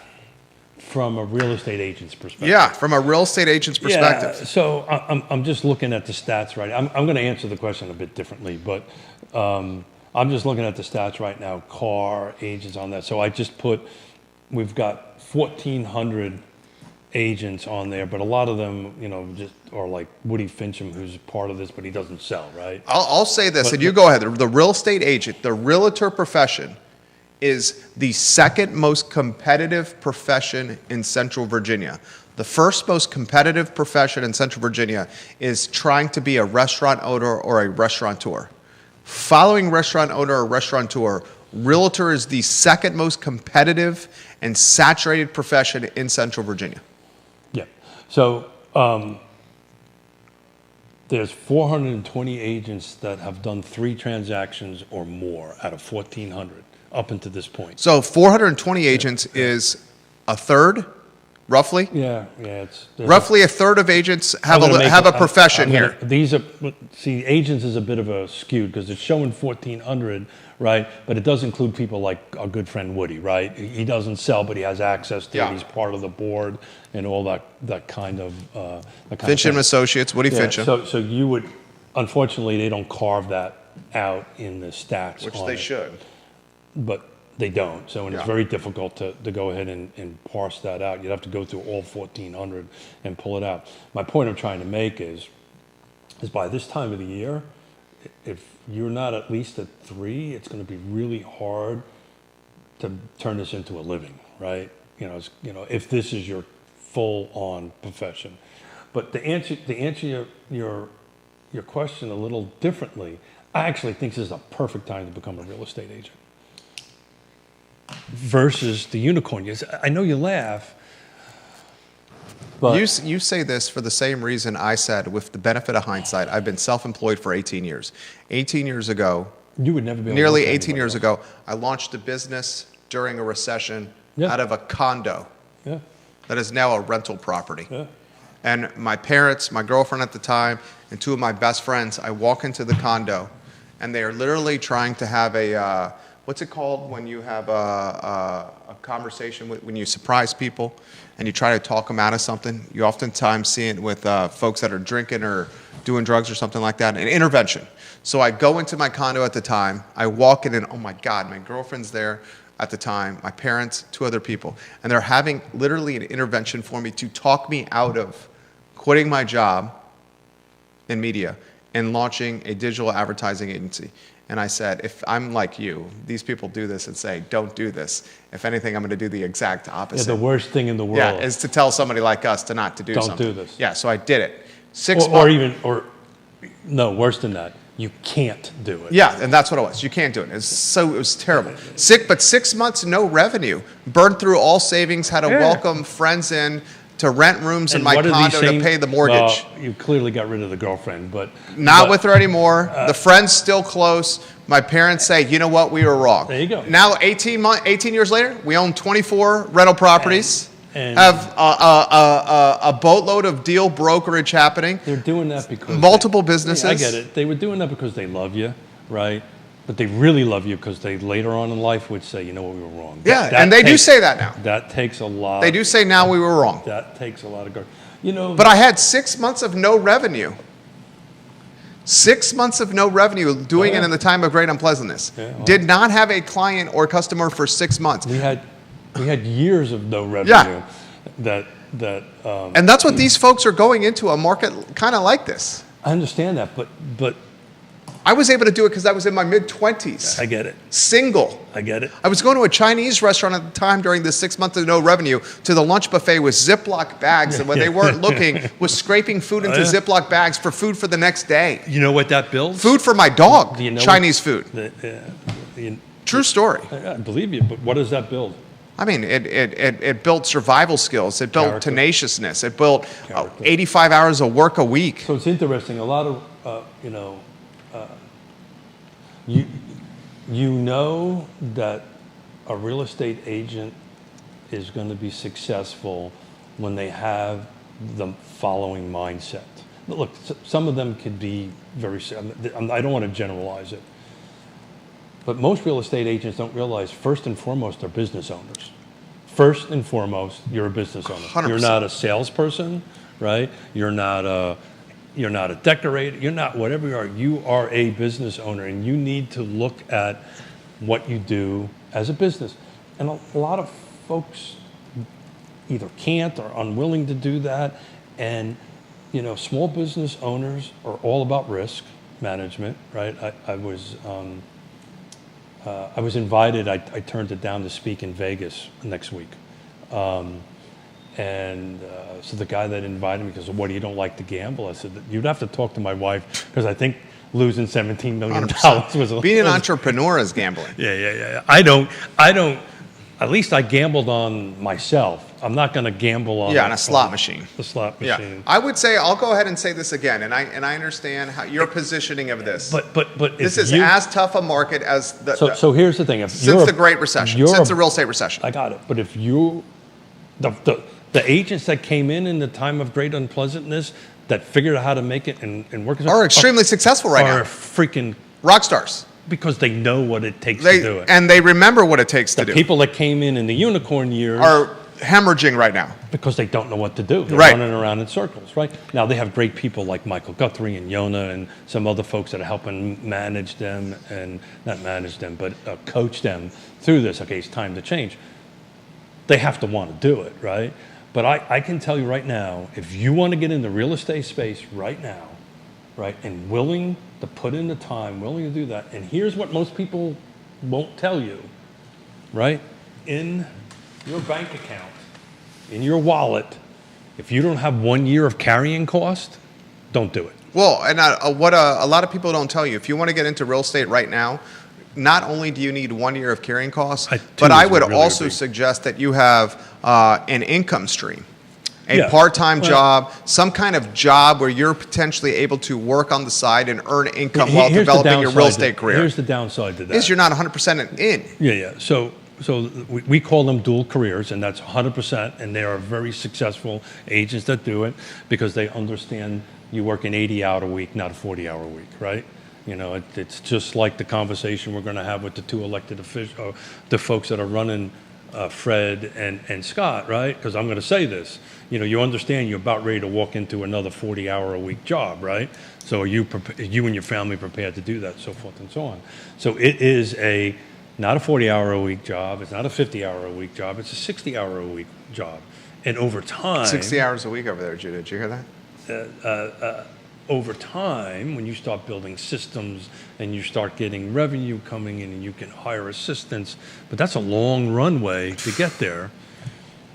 from a real estate agent's perspective. Yeah, from a real estate agent's perspective. Yeah, so I'm just looking at the stats right. I'm going to answer the question a bit differently, but I'm just looking at the stats right now, car agents on that. So I just we've got 1,400 agents on there, but a lot of them, you know, just are like Woody Fincham, who's part of this, but he doesn't sell, right? I'll say this, and you go ahead. The real estate agent, the realtor profession, is the second most competitive profession in Central Virginia. The first most competitive profession in Central Virginia is trying to be a restaurant owner or a restaurateur. Following restaurant owner or restaurateur, realtor is the second most competitive and saturated profession in Central Virginia. Yeah. So there's 420 agents that have done 3 transactions or more out of 1,400 up until this point. So 420 agents is a third, roughly? Yeah. Roughly a third of agents have a profession here. See, agents is a bit of a skewed because it's showing 1,400, right? But it does include people like our good friend Woody, right? He doesn't sell, but he has access to it. He's part of the board and all that kind of Fincham Associates, Woody Fincham. So you would, unfortunately, they don't carve that out in the stats. Which they should. But they don't. So it's very difficult to go ahead and parse that out. You'd have to go through all 1,400 and pull it out. My point I'm trying to make is by this time of the year, if you're not at least at 3, it's going to be really hard to turn this into a living, right? If this is your full-on profession. But to answer your question a little differently, I actually think this is a perfect time to become a real estate agent. Versus the unicorn. I know you laugh, but you say this for the same reason I said, with the benefit of hindsight. I've been self-employed for 18 years. 18 years ago, you would never be able nearly to 18 years ago, I launched a business during a recession out of a condo that is now a rental property. Yeah. And my parents, my girlfriend at the time, and 2 of my best friends, I walk into the condo, and they are literally trying to have a what's it called when you have a conversation when you surprise people and you try to talk them out of something? You oftentimes see it with folks that are drinking or doing drugs or something like that, an intervention. So I go into my condo at the time, I walk in and oh my God, my girlfriend's there at the time, my parents, 2 other people, and they're having literally an intervention for me to talk me out of quitting my job in media and launching a digital advertising agency. And I said, if I'm like you, these people do this and say, don't do this. If anything, I'm going to do the exact opposite. Yeah, the worst thing in the world. Yeah, is to tell somebody like us to not to do something. Don't do this. Yeah, so I did it. No, worse than that. You can't do it. Yeah, and that's what it was. You can't do it. It was terrible. But 6 months, no revenue. Burned through all savings, had to welcome friends in to rent rooms in my condo to pay the mortgage. Well, you clearly got rid of the girlfriend, but not with her anymore. The friend's still close. My parents say, you know what, we were wrong. There you go. Now, 18 years later, we own 24 rental properties. And have a boatload of deal brokerage happening. They're doing that because multiple businesses. I get it. They were doing that because they love you, right? But they really love you because they later on in life would say, you know what, we were wrong. Yeah, and they do say that now. That takes a lot. They do say now we were wrong. That takes a lot of guts. You know. But I had 6 months of no revenue. 6 months of no revenue doing it in the time of great unpleasantness. Yeah, well, did not have a client or customer for 6 months. We had years of no revenue. Yeah. And that's what these folks are going into a market kind of like this. I understand that, but I was able to do it because I was in my mid-20s. I get it. Single. I get it. I was going to a Chinese restaurant at the time during the 6 months of no revenue to the lunch buffet with Ziploc bags, and when they weren't looking, was scraping food into Ziploc bags for food for the next day. You know what that builds? Food for my dog. Chinese food. True story. I believe you, but what does that build? I mean, it built survival skills. It built tenaciousness. It built 85 hours of work a week. So it's interesting. A lot of, you know that a real estate agent is going to be successful when they have the following mindset. Look, some of them could be very, I don't want to generalize it. But most real estate agents don't realize, first and foremost, they're business owners. First and foremost, you're a business owner. 100%. You're not a salesperson, right? You're not a decorator. You're not whatever you are. You are a business owner, and you need to look at what you do as a business. And a lot of folks either can't or unwilling to do that. And small business owners are all about risk management, right? I was invited. I turned it down to speak in Vegas next week. So the guy that invited me goes, "What, you don't like to gamble?" I said, "You'd have to talk to my wife because I think losing $17 million was being an entrepreneur is gambling." Yeah. I don't. At least I gambled on myself. I'm not going to gamble on on a slot machine. The slot machine. Yeah, I would say I'll go ahead and say this again, and I understand how your positioning of this. But this is as tough a market as the. So here's the thing: since the Great Recession, since the real estate recession. I got it. But if the agents that came in the time of great unpleasantness that figured out how to make it and work are extremely successful right now. Are freaking rock stars. Because they know what it takes to do it. And they remember what it takes to do it. The people that came in the unicorn years are hemorrhaging right now. Because they don't know what to do. They're running around in circles, right? Now they have great people like Michael Guthrie and Yona and some other folks that are helping manage them, and not manage them, but coach them through this. Okay, it's time to change. They have to want to do it, right? But I can tell you right now, if you want to get in the real estate space right now, right, and willing to put in the time, willing to do that. And here's what most people won't tell you, right? In your bank account, in your wallet, if you don't have 1 year of carrying cost, don't do it. Well, and what a lot of people don't tell you, if you want to get into real estate right now, not only do you need 1 year of carrying costs, but I would also suggest that you have an income stream. A part-time job, some kind of job where you're potentially able to work on the side and earn income while developing your real estate career. Here's the downside to that. Is you're not 100% in. Yeah. So we call them dual careers, and that's 100%, and they are very successful agents that do it because they understand you work an 80-hour week, not a 40-hour week, right? It's just like the conversation we're going to have with the two elected officials, the folks that are running Fred and Scott, right? Because I'm going to say this. You understand you're about ready to walk into another 40-hour-a-week job, right? So are you and your family prepared to do that, so forth and so on. So it is not a 40-hour-a-week job. It's not a 50-hour-a-week job. It's a 60-hour-a-week job. And over time... 60 hours a week over there, Judah. Did you hear that? Over time, when you start building systems and you start getting revenue coming in and you can hire assistants, but that's a long runway to get there.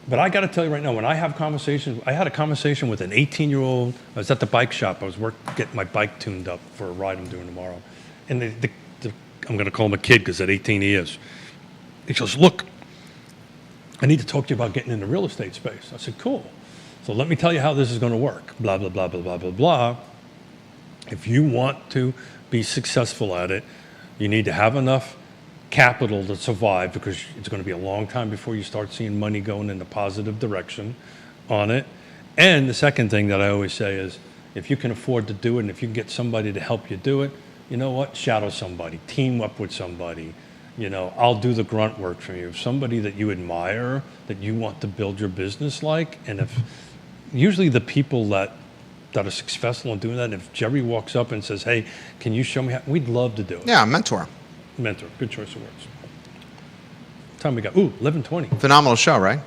But I got to tell you right now, when I have conversations, I had a conversation with an 18-year-old. I was at the bike shop. I was getting my bike tuned up for a ride I'm doing tomorrow. And I'm going to call him a kid because at 18 he is. He goes, look, I need to talk to you about getting in the real estate space. I said, cool. So let me tell you how this is going to work. Blah, blah, blah, blah, blah, blah, blah. If you want to be successful at it, you need to have enough capital to survive, because it's going to be a long time before you start seeing money going in the positive direction on it. And the second thing that I always say is, if you can afford to do it and if you can get somebody to help you do it, you know what? Shadow somebody, team up with somebody. I'll do the grunt work for you. Somebody that you admire, that you want to build your business like. And if usually the people that are successful in doing that, if Jerry walks up and says, hey, can you show me how? We'd love to do it. Yeah, mentor. Mentor. Good choice of words. What time we got? 11:20. Phenomenal show, right?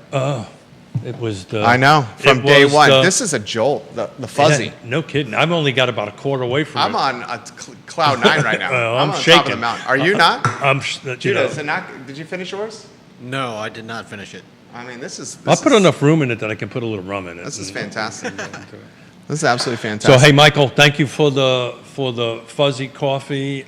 It was I know, from day one. This is a jolt, the fuzzy. Yeah, no kidding. I'm only got about a quarter away from I'm it. on cloud 9 right now. I'm on shaking. top of the mountain. Are you not? Judah, know, is it not? Did you finish yours? No, I did not finish it. I mean, I'll put enough room in it that I can put a little rum in it. This is fantastic. This is absolutely fantastic. So, hey, Michael, thank you for the fuzzy coffee.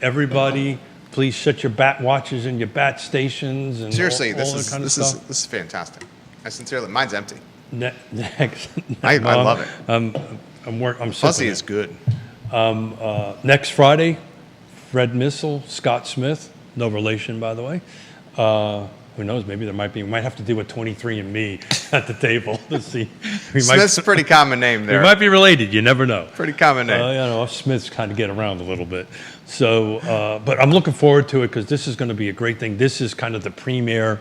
Everybody, please set your bat watches and your bat stations and seriously, all this that is kind of this stuff. is this is fantastic. I sincerely, mine's empty. Next, I love it. I'm Fuzzy sipping is good. Next Friday, Fred Missile, Scott Smith, no relation, by the way. Who knows? Maybe we might have to do a 23andMe at the table to see. Smith's a pretty common name there. We might be related. You never know. Pretty common name. Us Smiths kind of get around a little bit. So, but I'm looking forward to it because this is going to be a great thing. This is kind of the premier.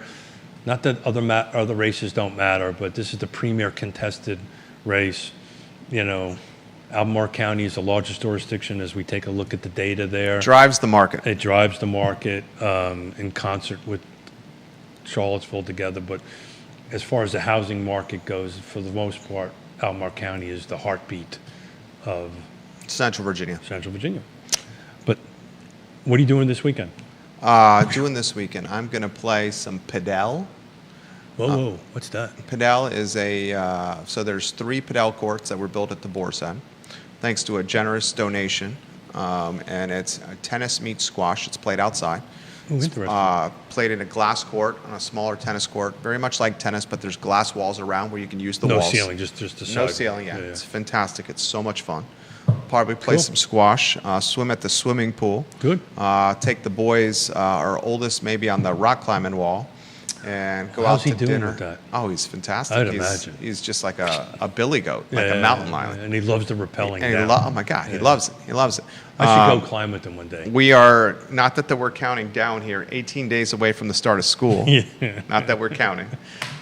Not that other races don't matter, but this is the premier contested race. Albemarle County is the largest jurisdiction as we take a look at the data there. Drives the market. It drives the market in concert with Charlottesville together. But as far as the housing market goes, for the most part, Albemarle County is the heartbeat of Central Virginia. But what are you doing this weekend? Doing this weekend, I'm going to play some padel. Whoa, what's that? Padel is so there's 3 padel courts that were built at the Borsad, thanks to a generous donation. And it's tennis meets squash. It's played outside. Oh, interesting. Played in a glass court on a smaller tennis court, very much like tennis, but there's glass walls around where you can use the walls. No ceiling, just the side. No ceiling, yeah. It's fantastic. It's so much fun. Probably play some squash, swim at the swimming pool. Good. Take the boys, our oldest, maybe on the rock climbing wall, and go out to dinner. How's he doing with that? Oh, he's fantastic. I'd imagine. He's just like a billy goat, like a mountain lion. And he loves the rappelling down. Oh my God, he loves it. He loves it. I should go climb with him one day. We are, not that we're counting down here, 18 days away from the start of school. Not that we're counting.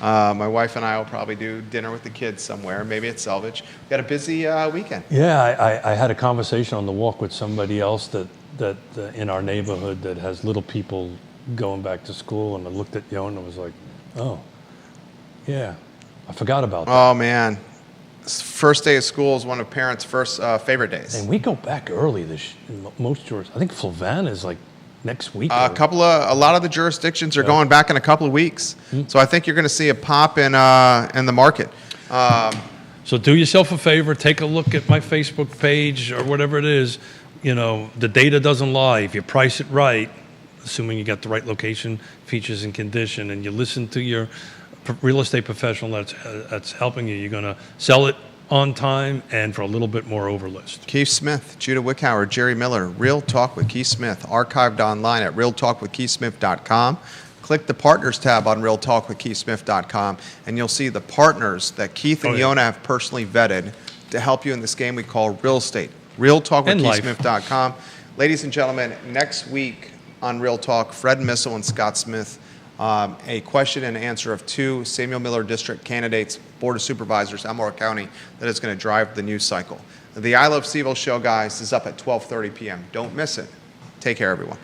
My wife and I will probably do dinner with the kids somewhere, maybe at Selvage. We got a busy weekend. Yeah, I had a conversation on the walk with somebody else that in our neighborhood that has little people going back to school, and I looked at Yon and I was like, oh, yeah, I forgot about that. Oh, man. First day of school is one of parents' first favorite days. And we go back early most jurisdictions. I think Flavan is like next week. A lot of the jurisdictions are going back in a couple of weeks. So I think you're going to see a pop in the market. So do yourself a favor, take a look at my Facebook page or whatever it is. The data doesn't lie. If you price it right, assuming you got the right location, features, and condition, and you listen to your real estate professional that's helping you, you're going to sell it on time and for a little bit more over list. Keith Smith, Judah Wickhauer, Jerry Miller, Real Talk with Keith Smith, archived online at realtalkwithkeithsmith.com. Click the Partners tab on realtalkwithkeithsmith.com, and you'll see the partners that Keith and Yona have personally vetted to help you in this game we call real estate. realtalkwithkeithsmith.com. Ladies and gentlemen, next week on Real Talk, Fred Missel and Scott Smith, a question and answer of 2 Samuel Miller District candidates, Board of Supervisors, Elmore County, that is going to drive the news cycle. The I Love CVille show, guys, is up at 12:30 p.m. Don't miss it. Take care, everyone.